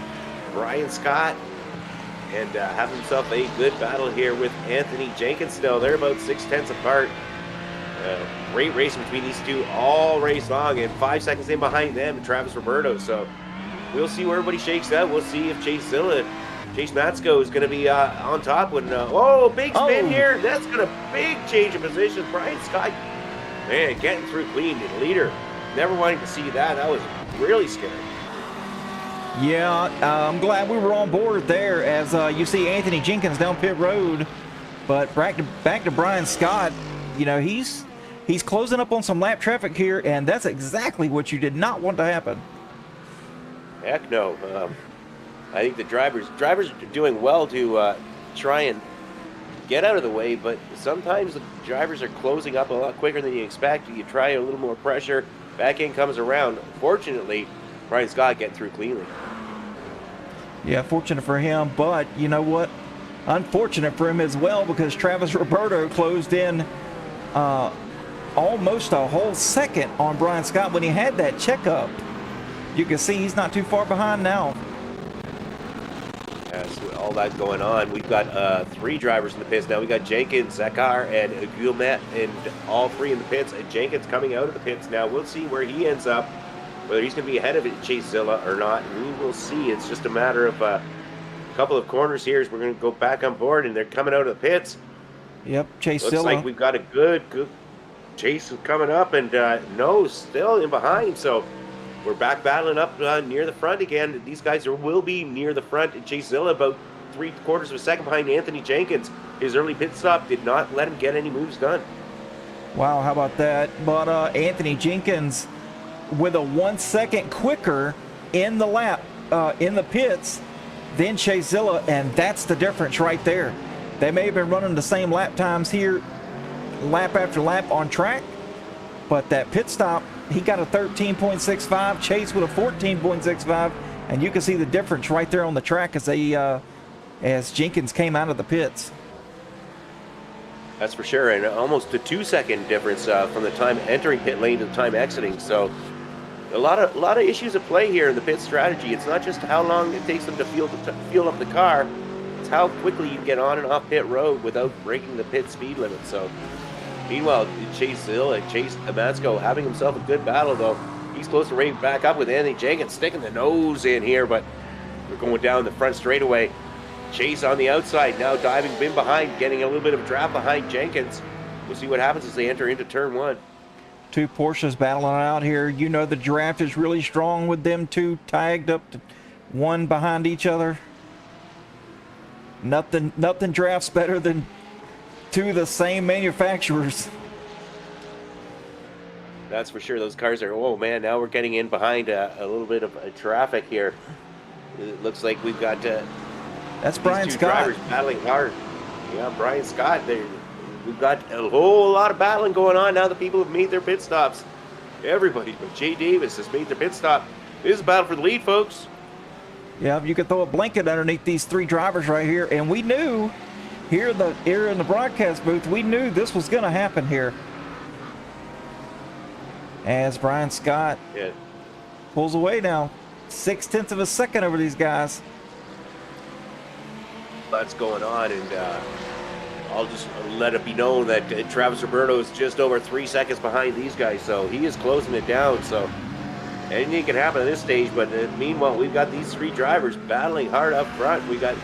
Brian Scott and have himself a good battle here with Anthony Jenkins still. They're about 6/10 apart. Great racing between these two all race long, and 5 seconds in behind them, Travis Roberto. So we'll see where everybody shakes out. We'll see if Chase Matsko is going to be on top when, big spin here. That's going to big change of position. Brian Scott, man, getting through clean to the leader. Never wanting to see that. That was really scary. Yeah, I'm glad we were on board there as you see Anthony Jenkins down pit road. But back to Brian Scott, you know, he's closing up on some lap traffic here, and that's exactly what you did not want to happen. Heck no. I think the drivers are doing well to try and get out of the way, but sometimes the drivers are closing up a lot quicker than you expect. You try a little more pressure, back end comes around. Fortunately, Brian Scott getting through cleanly. Yeah, fortunate for him, but you know what? Unfortunate for him as well, because Travis Roberto closed in almost a whole second on Brian Scott when he had that checkup. You can see he's not too far behind now. So all that going on, we've got 3 drivers in the pits now. We got Jenkins, Zakar, and Guillemette, and all 3 in the pits. And Jenkins coming out of the pits now. We'll see where he ends up, whether he's going to be ahead of Chase Zilla or not. We will see. It's just a matter of a couple of corners here as we're going to go back on board, and they're coming out of the pits. Yep, Chase Looks Zilla. like we've got a good Chase coming up, and no, still in behind. So we're back battling up near the front again. These guys will be near the front. Chase Zilla about 3/4 of a second behind Anthony Jenkins. His early pit stop did not let him get any moves done. Wow, how about that? But Anthony Jenkins with a 1 second quicker in the lap, in the pits than Chase Zilla, and that's the difference right there. They may have been running the same lap times here, lap after lap on track, but that pit stop, he got a 13.65, Chase with a 14.65, and you can see the difference right there on the track as Jenkins came out of the pits. That's for sure, and almost a 2-second difference from the time entering pit lane to the time exiting. So a lot of issues at play here in the pit strategy. It's not just how long it takes them to fuel up the car, it's how quickly you get on and off pit road without breaking the pit speed limit. So meanwhile, Chase Matsko having himself a good battle, though. He's close to right back up with Anthony Jenkins sticking the nose in here, but we're going down the front straightaway. Chase on the outside now, diving in behind, getting a little bit of a draft behind Jenkins. We'll see what happens as they enter into turn 1. 2 Porsches battling out here. You know the draft is really strong with them 2 tagged up to 1 behind each other. Nothing drafts better than 2 of the same manufacturers. That's for sure. Those cars are, oh man, now we're getting in behind a little bit of traffic here. It looks like we've got that's Brian these 2 Scott drivers battling hard. Yeah, Brian Scott. We've got a whole lot of battling going on now. The people have made their pit stops. Everybody but Jay Davis has made their pit stop. This is a battle for the lead, folks. Yeah, you could throw a blanket underneath these 3 drivers right here, and we knew here in the broadcast booth, we knew this was going to happen here. As Brian Scott pulls away now, 0.6 of a second over these guys. That's going on, and I'll just let it be known that Travis Roberto is just over 3 seconds behind these guys, so he is closing it down. So anything can happen at this stage, but meanwhile, we've got these 3 drivers battling hard up front. We got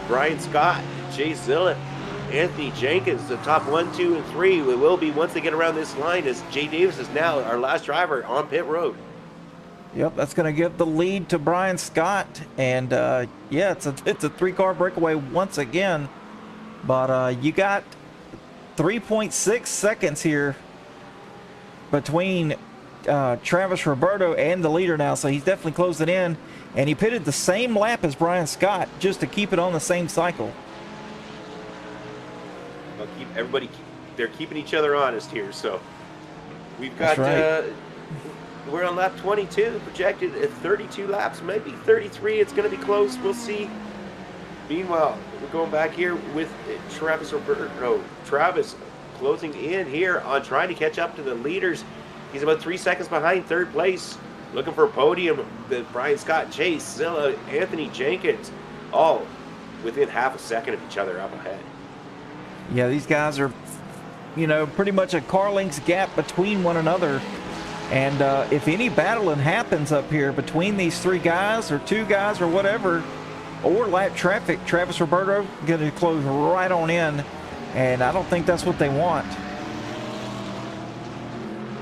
Brian Scott, Chase Zilla, Anthony Jenkins, the top 1, 2, and 3. It will be once they get around this line, as Jay Davis is now our last driver on pit road. Yep, that's going to give the lead to Brian Scott, and yeah, it's a 3-car breakaway once again. But you got 3.6 seconds here between Travis Roberto and the leader now, so he's definitely closing in, and he pitted the same lap as Brian Scott just to keep it on the same cycle. They're keeping each other honest here, so We've got, we're on lap 22, projected at 32 laps, maybe 33. It's going to be close. We'll see. Meanwhile, we're going back here with Travis Roberto. Travis closing in here on trying to catch up to the leaders. He's about 3 seconds behind third place. Looking for a podium. Brian Scott, Chase, Zilla, Anthony Jenkins, all within half a second of each other up ahead. Yeah, these guys are, you know, pretty much a car length's gap between one another. And if any battling happens up here between these three guys or two guys or whatever, or lap traffic, Travis Roberto going to close right on in. And I don't think that's what they want.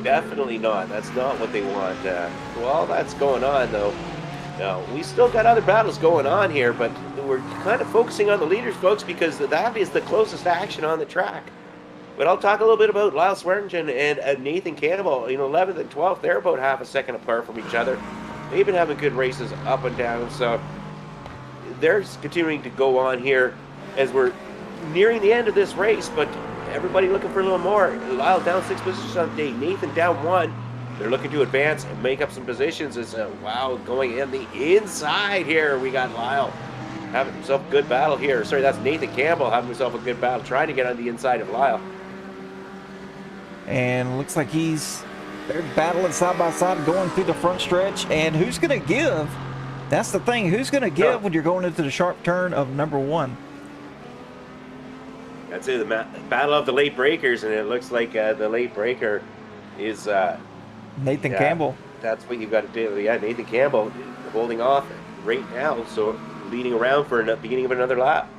Definitely not. That's not what they want. Well, that's going on, though. Now, we still got other battles going on here, but we're kind of focusing on the leaders, folks, because that is the closest action on the track. But I'll talk a little bit about Lyle Swearingen and Nathan Campbell. You know, 11th and 12th, they're about half a second apart from each other. They've been having good races up and down, so they're continuing to go on here as we're nearing the end of this race, but everybody looking for a little more. Lyle down 6 positions on the day, Nathan down 1. They're looking to advance and make up some positions. As wow, going in the inside here, we got Lyle having himself a good battle here. Sorry, that's Nathan Campbell having himself a good battle, trying to get on the inside of Lyle. And looks like they're battling side by side going through the front stretch. And who's going to give? That's the thing. Who's going to give when you're going into the sharp turn of number 1? That's it, the battle of the late breakers, and it looks like the late breaker is Nathan Campbell. That's what you've got to do. Yeah, Nathan Campbell holding off right now, so leading around for the beginning of another lap.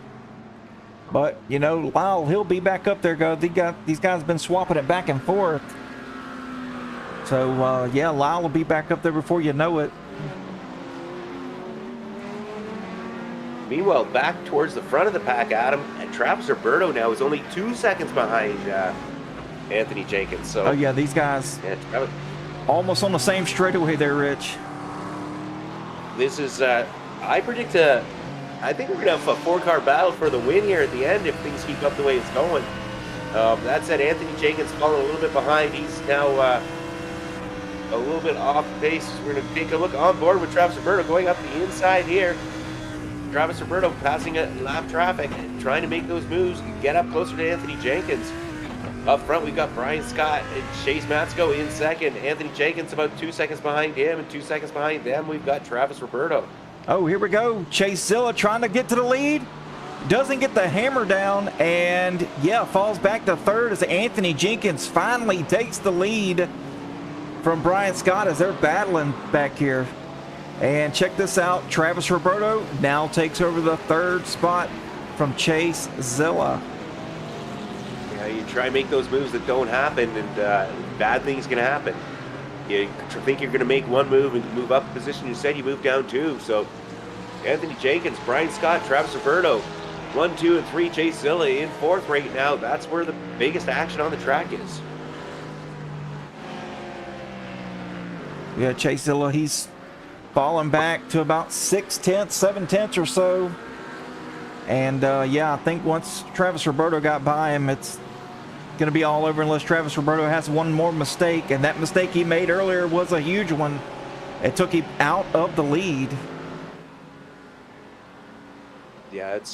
But, you know, Lyle, he'll be back up there. These guys have been swapping it back and forth. So, yeah, Lyle will be back up there before you know it. Meanwhile, back towards the front of the pack, Adam, and Travis Roberto now is only 2 seconds behind Anthony Jenkins. So, oh, yeah, these guys almost on the same straightaway there, Rich. This is, I predict I think we're going to have a 4-car battle for the win here at the end if things keep up the way it's going. That said, Anthony Jenkins falling a little bit behind. He's now a little bit off pace. We're going to take a look on board with Travis Roberto going up the inside here. Travis Roberto passing a lap traffic and trying to make those moves and get up closer to Anthony Jenkins. Up front, we've got Brian Scott and Chase Matsko in second. Anthony Jenkins about 2 seconds behind him, and 2 seconds behind them, we've got Travis Roberto. Oh, here we go. Chase Zilla trying to get to the lead. Doesn't get the hammer down, and, yeah, falls back to third as Anthony Jenkins finally takes the lead from Brian Scott as they're battling back here. And check this out. Travis Roberto now takes over the third spot from Chase Zilla. Yeah, you try and make those moves that don't happen, and bad things can happen. You think you're going to make one move and move up a position. Instead, you move down 2. So Anthony Jenkins, Brian Scott, Travis Roberto, 1, 2, and 3. Chase Zilla in 4th right now. That's where the biggest action on the track is. Yeah, Chase Zilla, he's falling back to about 6/10, 7/10 or so. And, yeah, I think once Travis Roberto got by him, it's going to be all over unless Travis Roberto has one more mistake. And that mistake he made earlier was a huge one. It took him out of the lead. Yeah, it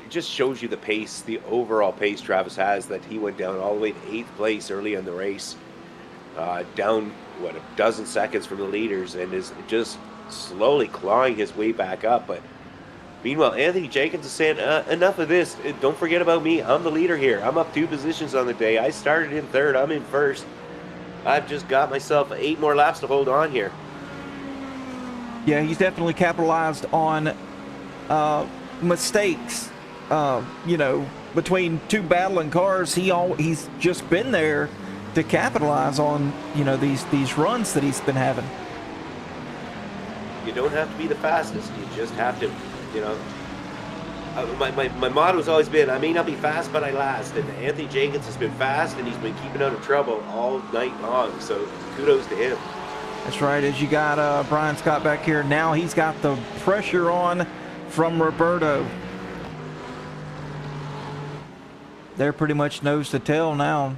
just shows you the pace, the overall pace Travis has, that he went down all the way to 8th place early in the race. Down, what, a dozen seconds from the leaders, and is just slowly clawing his way back up. But meanwhile, Anthony Jenkins is saying, enough of this. Don't forget about me. I'm the leader here. I'm up 2 positions on the day. I started in 3rd. I'm in 1st. I've just got myself 8 more laps to hold on here. Yeah, he's definitely capitalized on mistakes. You know, between 2 battling cars, he's just been there to capitalize on, you know, these runs that he's been having. You don't have to be the fastest. You just have to, you know. My motto has always been, I may not be fast, but I last. And Anthony Jenkins has been fast, and he's been keeping out of trouble all night long. So kudos to him. That's right. As you got Brian Scott back here, now he's got the pressure on from Roberto. They're pretty much nose to tail now.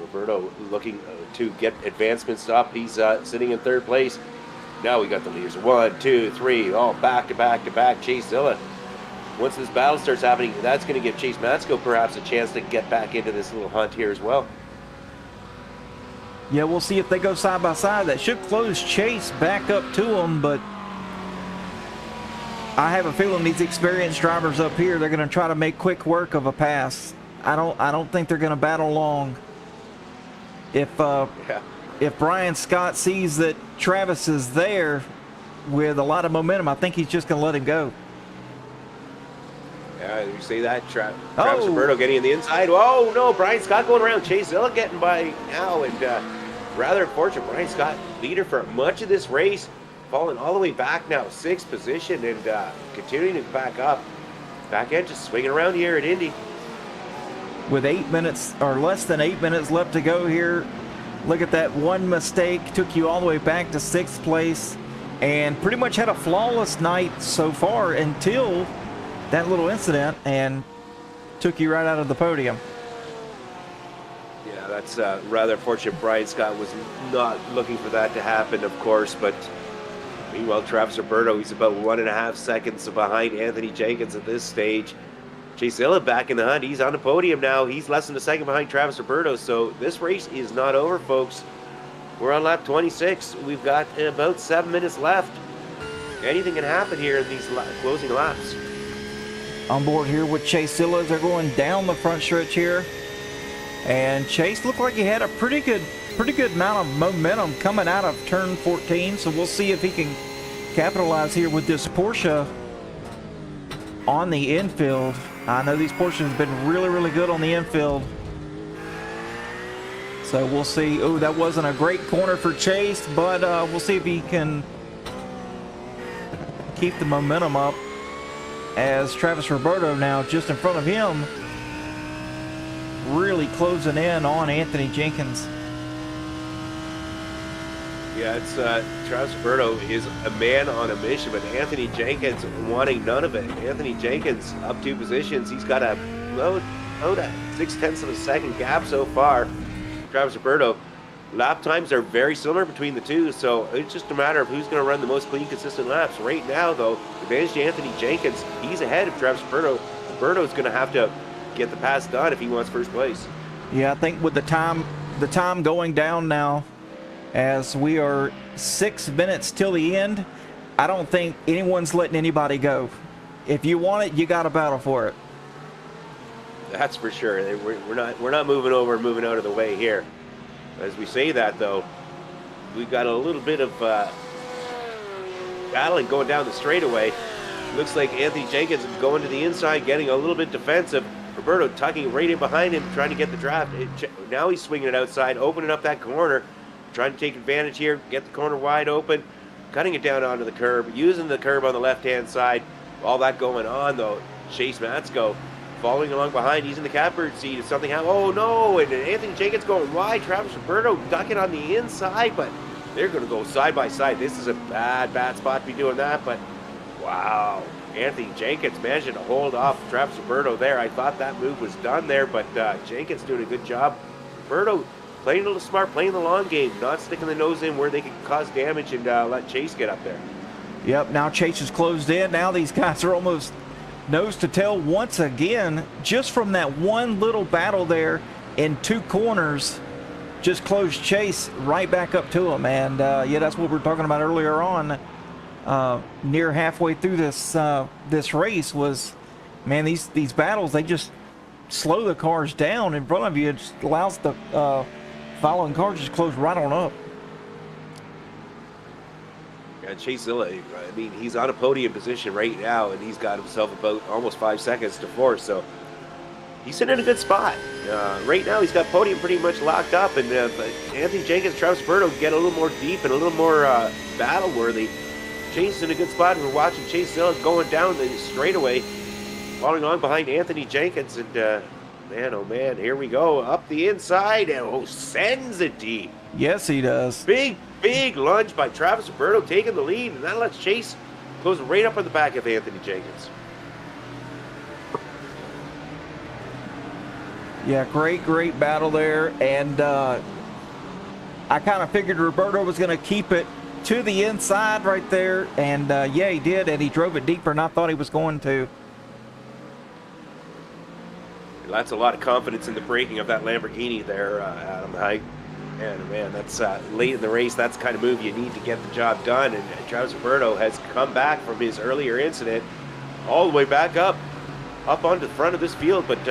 Roberto looking to get advancements up. He's sitting in third place. Now we got the leaders. 1, 2, 3, all back to back to back. Chase Zilla. Once this battle starts happening, that's going to give Chase Matsko perhaps a chance to get back into this little hunt here as well. Yeah, we'll see if they go side by side. That should close Chase back up to him, but I have a feeling these experienced drivers up here, they're going to try to make quick work of a pass. I don't think they're going to battle long. If Brian Scott sees that Travis is there with a lot of momentum, I think he's just going to let him go. Yeah, you say that. Travis Roberto getting in the inside. Oh, no, Brian Scott going around. Chase Zilla getting by now, and rather unfortunate. Brian Scott, leader for much of this race, falling all the way back now, 6th position, and continuing to back up. Back end just swinging around here at Indy. With 8 minutes, or less than 8 minutes left to go here, look at that one mistake, took you all the way back to 6th place, and pretty much had a flawless night so far until that little incident, and took you right out of the podium. Yeah, that's rather fortunate. Brian Scott was not looking for that to happen, of course, but meanwhile, Travis Roberto, he's about 1.5 seconds behind Anthony Jenkins at this stage. Chase Zilla back in the hunt. He's on the podium now. He's less than a second behind Travis Roberto, so this race is not over, folks. We're on lap 26. We've got about 7 minutes left. Anything can happen here in these closing laps. On board here with Chase Zilla as they're going down the front stretch here. And Chase looked like he had a pretty good amount of momentum coming out of turn 14, so we'll see if he can capitalize here with this Porsche on the infield. I know these Porsches have been really good on the infield, so we'll see. Oh, that wasn't a great corner for Chase, but we'll see if he can keep the momentum up, as Travis Roberto now just in front of him, really closing in on Anthony Jenkins. Yeah, it's Travis Roberto is a man on a mission, but Anthony Jenkins wanting none of it. Anthony Jenkins up 2 positions. He's got a load 0.6 of a second gap so far. Travis Roberto, lap times are very similar between the two, so it's just a matter of who's going to run the most clean, consistent laps. Right now, though, advantage to Anthony Jenkins. He's ahead of Travis Roberto. Roberto's going to have to get the pass done if he wants first place. Yeah, I think with the time going down now, as we are 6 minutes till the end, I don't think anyone's letting anybody go. If you want it, you got to battle for it. That's for sure. We're not moving over and moving out of the way here. As we say that, though, we've got a little bit of battling going down the straightaway. Looks like Anthony Jenkins going to the inside, getting a little bit defensive. Roberto tucking right in behind him, trying to get the draft. Now he's swinging it outside, opening up that corner, trying to take advantage here, get the corner wide open, cutting it down onto the curb, using the curb on the left-hand side. All that going on, though. Chase Matsko following along behind. He's in the catbird seat. If something happens, oh no, and Anthony Jenkins going wide. Travis Roberto ducking on the inside, but they're going to go side by side. This is a bad spot to be doing that, but wow. Anthony Jenkins managing to hold off Travis Roberto there. I thought that move was done there, but Jenkins doing a good job. Roberto playing a little smart, playing the long game, not sticking the nose in where they could cause damage and let Chase get up there. Yep, now Chase is closed in. Now these guys are almost nose to tail once again, just from that one little battle there in 2 corners. Just closed Chase right back up to him, and yeah, that's what we were talking about earlier on. Near halfway through this race was, man, these battles, they just slow the cars down in front of you. It just allows the following cars just close right on up. Yeah, Chase Zilla, I mean, he's on a podium position right now, and he's got himself about almost 5 seconds to 4, so he's sitting in a good spot. Right now, he's got podium pretty much locked up, and but Anthony Jenkins, Travis Roberto get a little more deep and a little more battle-worthy. Chase is in a good spot, and we're watching Chase Zilla going down the straightaway, following on behind Anthony Jenkins, and man, oh man, here we go, up the inside, and sends it deep. Yes, he does. Big lunge by Travis Roberto, taking the lead, and that lets Chase close right up on the back of Anthony Jenkins. Yeah, great battle there. And I kind of figured Roberto was going to keep it to the inside right there. And yeah, he did. And he drove it deeper than I thought he was going to. That's a lot of confidence in the braking of that Lamborghini there, Adam. And man, that's late in the race. That's the kind of move you need to get the job done. And Travis Roberto has come back from his earlier incident all the way back up onto the front of this field. But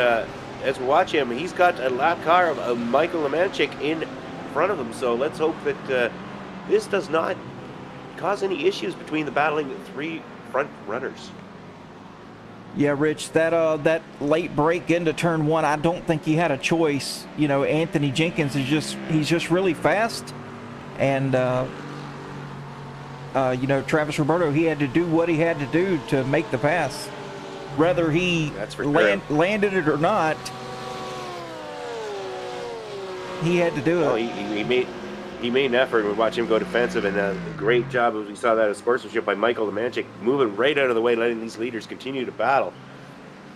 as we watch him, he's got a lap car of Michael Lemanchik in front of him. So let's hope that this does not cause any issues between the battling three front runners. Yeah, Rich, that late break into turn one, I don't think he had a choice. You know, Anthony Jenkins he's just really fast. And, you know, Travis Roberto, he had to do what he had to do to make the pass. Whether he landed it or not, he had to do it. Oh, he made an effort. We watch him go defensive, and a great job. We saw that as sportsmanship by Michael Lemanchik, moving right out of the way, letting these leaders continue to battle.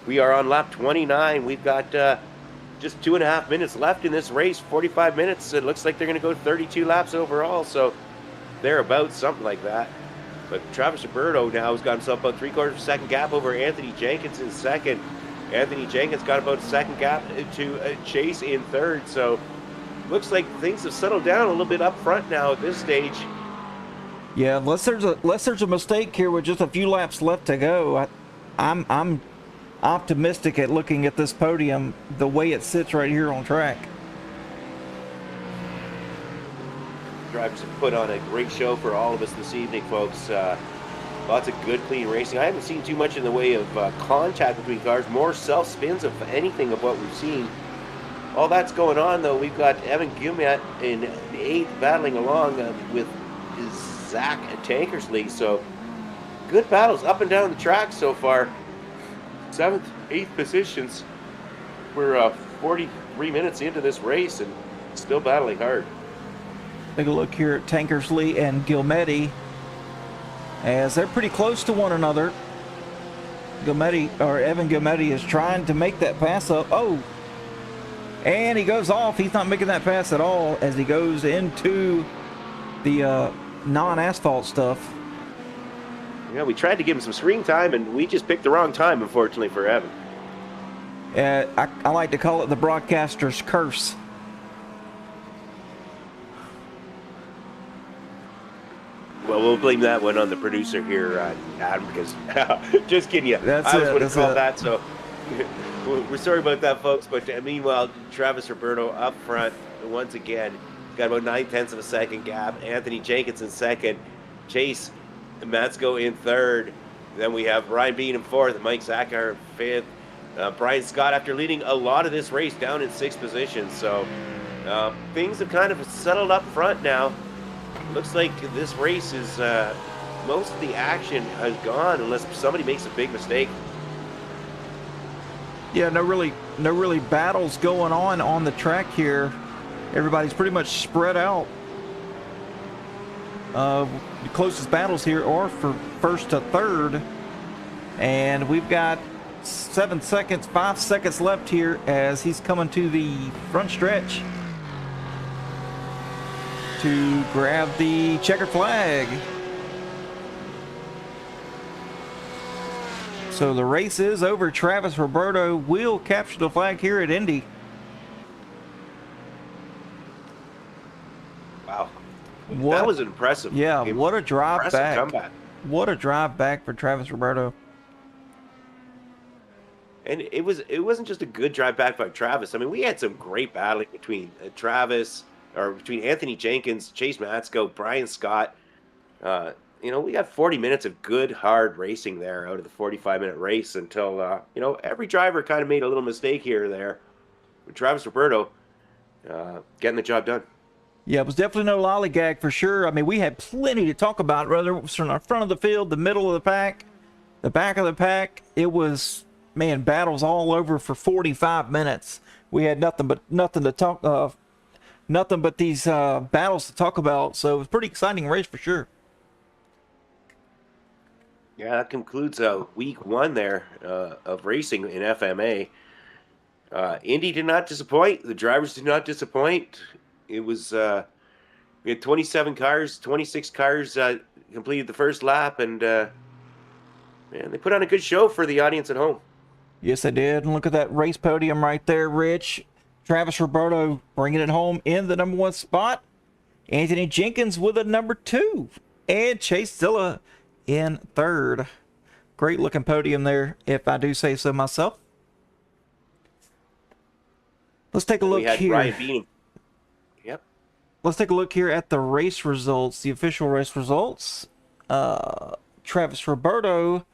We are on lap 29. We've got just 2.5 minutes left in this race. 45 minutes. It looks like they're going to go 32 laps overall, so they're about something like that. But Travis Roberto now has got himself about 3/4 of a second gap over Anthony Jenkins in second. Anthony Jenkins got about a second gap to Chase in third. So looks like things have settled down a little bit up front now at this stage. Yeah, unless there's a mistake here with just a few laps left to go, I'm optimistic at looking at this podium the way it sits right here on track. Drivers have put on a great show for all of us this evening, folks. Lots of good, clean racing. I haven't seen too much in the way of contact between cars, more self-spins of anything of what we've seen. All that's going on, though. We've got Evan Gumet in the 8th battling along with Zach Tankersley. So good battles up and down the track so far. 7th, 8th positions. We're 43 minutes into this race and still battling hard. Take a look here at Tankersley and Gilmetti as they're pretty close to one another. Evan Gilmetti is trying to make that pass up. Oh, and he goes off. He's not making that pass at all as he goes into the non-asphalt stuff. Yeah, we tried to give him some screen time, and we just picked the wrong time, unfortunately, for Evan. I like to call it the broadcaster's curse. Well, we'll blame that one on the producer here, Adam, because just kidding you. I would have called that, so we're sorry about that, folks. But meanwhile, Travis Roberto up front once again. Got about 9/10 of a second gap. Anthony Jenkins in second. Chase Matsko in third. Then we have Brian Bean in fourth. Mike Zachar in fifth. Brian Scott, after leading a lot of this race, down in 6th position. So things have kind of settled up front now. Looks like this race is most of the action has gone unless somebody makes a big mistake. Yeah, no really battles going on the track here. Everybody's pretty much spread out. The closest battles here are for first to third, and we've got 5 seconds left here as he's coming to the front stretch to grab the checkered flag. So the race is over. Travis Roberto will capture the flag here at Indy. Wow. That was impressive. Yeah, what a drive back. Comeback. What a drive back for Travis Roberto. And it wasn't just a good drive back by Travis. I mean, we had some great battling between between Anthony Jenkins, Chase Matsko, Brian Scott. We got 40 minutes of good, hard racing there out of the 45-minute race until, every driver kind of made a little mistake here or there. But Travis Roberto getting the job done. Yeah, it was definitely no lollygag for sure. I mean, we had plenty to talk about, whether it was from the front of the field, the middle of the pack, the back of the pack. It was, man, battles all over for 45 minutes. We had nothing but these battles to talk about. So it was a pretty exciting race for sure. Yeah, that concludes week 1 there of racing in FMA. Indy did not disappoint. The drivers did not disappoint. It was we had 27 cars, 26 cars completed the first lap, and man, they put on a good show for the audience at home. Yes, they did. And look at that race podium right there, Rich. Travis Roberto bringing it home in the number 1 spot. Anthony Jenkins with a number 2. And Chase Zilla in 3rd. Great looking podium there, if I do say so myself. Let's take a look here. Ryan Bean. Yep. Let's take a look here at the race results, the official race results. Travis Roberto,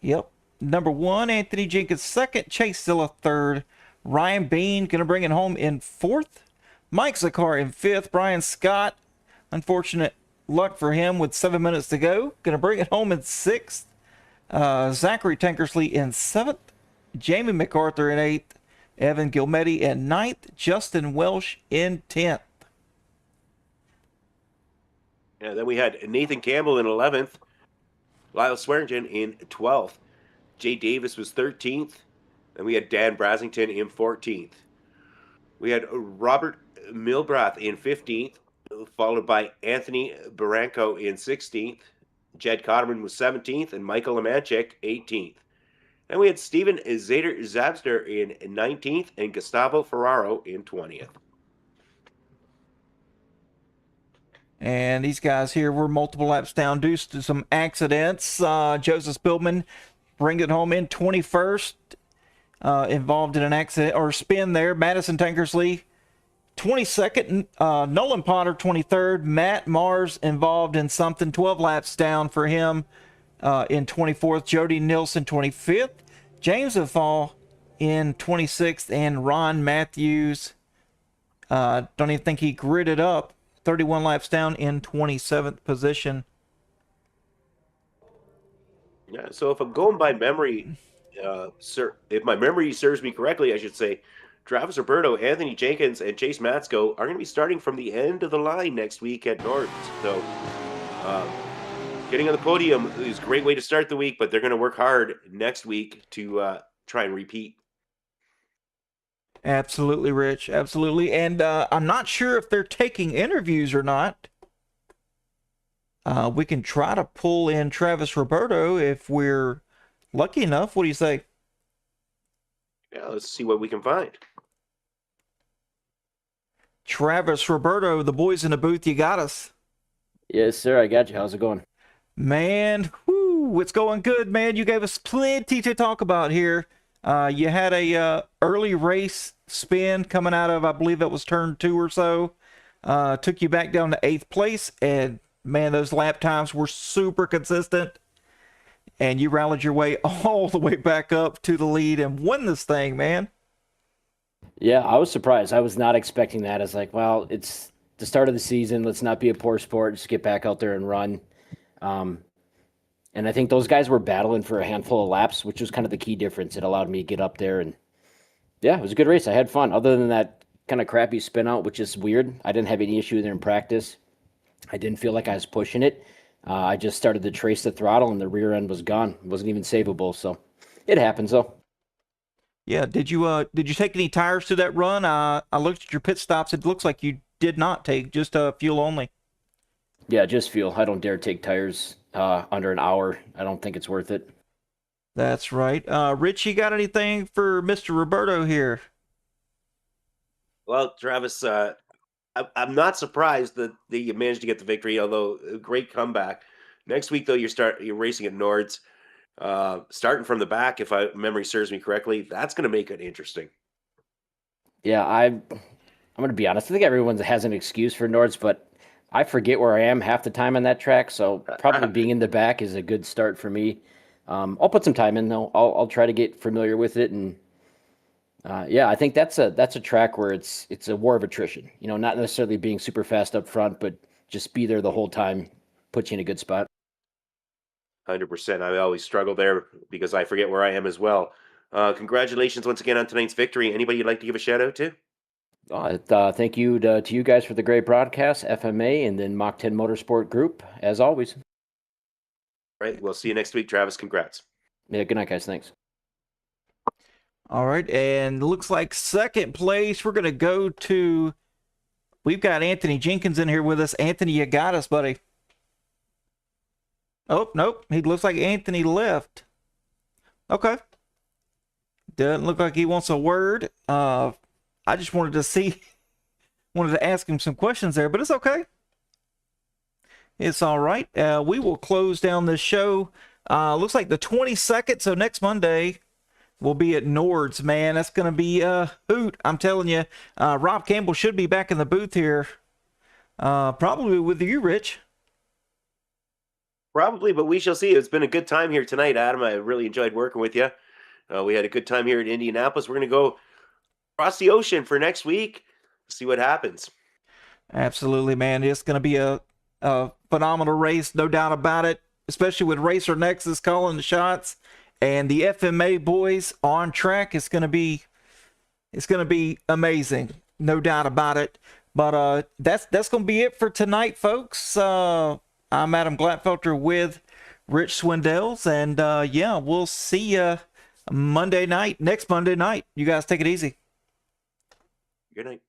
yep, number 1. Anthony Jenkins 2nd. Chase Zilla 3rd. Ryan Bean going to bring it home in 4th. Mike Zakar in 5th. Brian Scott, unfortunate luck for him with 7 minutes to go, going to bring it home in 6th. Zachary Tankersley in 7th. Jamie MacArthur in 8th. Evan Gilmetti in 9th. Justin Welsh in 10th. Yeah, then we had Nathan Campbell in 11th. Lyle Swearingen in 12th. Jay Davis was 13th. Then we had Dan Brasington in 14th. We had Robert Milbrath in 15th, followed by Anthony Barranco in 16th. Jed Cotterman was 17th, and Michael Lemanchik 18th. Then we had Steven Zader Zabster in 19th, and Gustavo Ferraro in 20th. And these guys here were multiple laps down due to some accidents. Joseph Spillman bring it home in 21st, involved in an accident or spin there. Madison Tankersley 22nd. Nolan Potter 23rd. Matt Mars involved in something, 12 laps down for him in 24th. Jody Nilsson 25th. James Afal in 26th. And Ron Matthews, don't even think he gridded up, 31 laps down in 27th position. Yeah, so if I'm going by memory, if my memory serves me correctly, I should say Travis Roberto, Anthony Jenkins, and Chase Matsko are going to be starting from the end of the line next week at North. So getting on the podium is a great way to start the week, but they're going to work hard next week to try and repeat. Absolutely, Rich. Absolutely. And I'm not sure if they're taking interviews or not. We can try to pull in Travis Roberto if we're lucky enough. What do you say? Yeah, let's see what we can find. Travis Roberto, the boys in the booth, you got us. Yes, sir. I got you. How's it going? Man, whoo, it's going good, man. You gave us plenty to talk about here. You had a early race spin coming out of, I believe it was turn 2 or so. Took you back down to 8th place, and man, those lap times were super consistent. And you rallied your way all the way back up to the lead and won this thing, man. Yeah, I was surprised. I was not expecting that. I was like, well, it's the start of the season. Let's not be a poor sport. Just get back out there and run. And I think those guys were battling for a handful of laps, which was kind of the key difference. It allowed me to get up there. And yeah, it was a good race. I had fun. Other than that kind of crappy spin out, which is weird. I didn't have any issue there in practice. I didn't feel like I was pushing it. I just started to trace the throttle, and the rear end was gone. It wasn't even savable, so it happens, though. Yeah, did you take any tires to that run? I looked at your pit stops. It looks like you did not take, just fuel only. Yeah, just fuel. I don't dare take tires under an hour. I don't think it's worth it. That's right. Rich, you got anything for Mr. Roberto here? Well, Travis, I'm not surprised that you managed to get the victory, although a great comeback. Next week, though, you're racing at Nords, starting from the back, if memory serves me correctly. That's going to make it interesting. Yeah, I'm going to be honest. I think everyone has an excuse for Nords, but I forget where I am half the time on that track, so probably being in the back is a good start for me. I'll put some time in, though. I'll try to get familiar with it, and yeah, I think that's a track where it's a war of attrition. You know, not necessarily being super fast up front, but just be there the whole time, put you in a good spot. 100%. I always struggle there because I forget where I am as well. Congratulations once again on tonight's victory. Anybody you'd like to give a shout out to? Thank you to you guys for the great broadcast, FMA, and then Mach 10 Motorsport Group, as always. Right. We'll see you next week, Travis. Congrats. Yeah, good night, guys. Thanks. All right, and looks like second place, we're going to go to, we've got Anthony Jenkins in here with us. Anthony, you got us, buddy. Oh, nope, he looks like Anthony left. Okay. Doesn't look like he wants a word. I just wanted to ask him some questions there, but it's okay. It's all right. We will close down this show. Looks like the 22nd, so next Monday, we'll be at Nord's, man. That's going to be a hoot. I'm telling you. Rob Campbell should be back in the booth here. Probably with you, Rich. Probably, but we shall see. It's been a good time here tonight, Adam. I really enjoyed working with you. We had a good time here in Indianapolis. We're going to go across the ocean for next week. See what happens. Absolutely, man. It's going to be a phenomenal race, no doubt about it, especially with Racer Nexus calling the shots. And the FMA boys on track is going to be amazing, no doubt about it. But that's going to be it for tonight, folks. I'm Adam Glatfelter with Rich Swindells, and yeah, we'll see you next Monday night. You guys take it easy. Good night.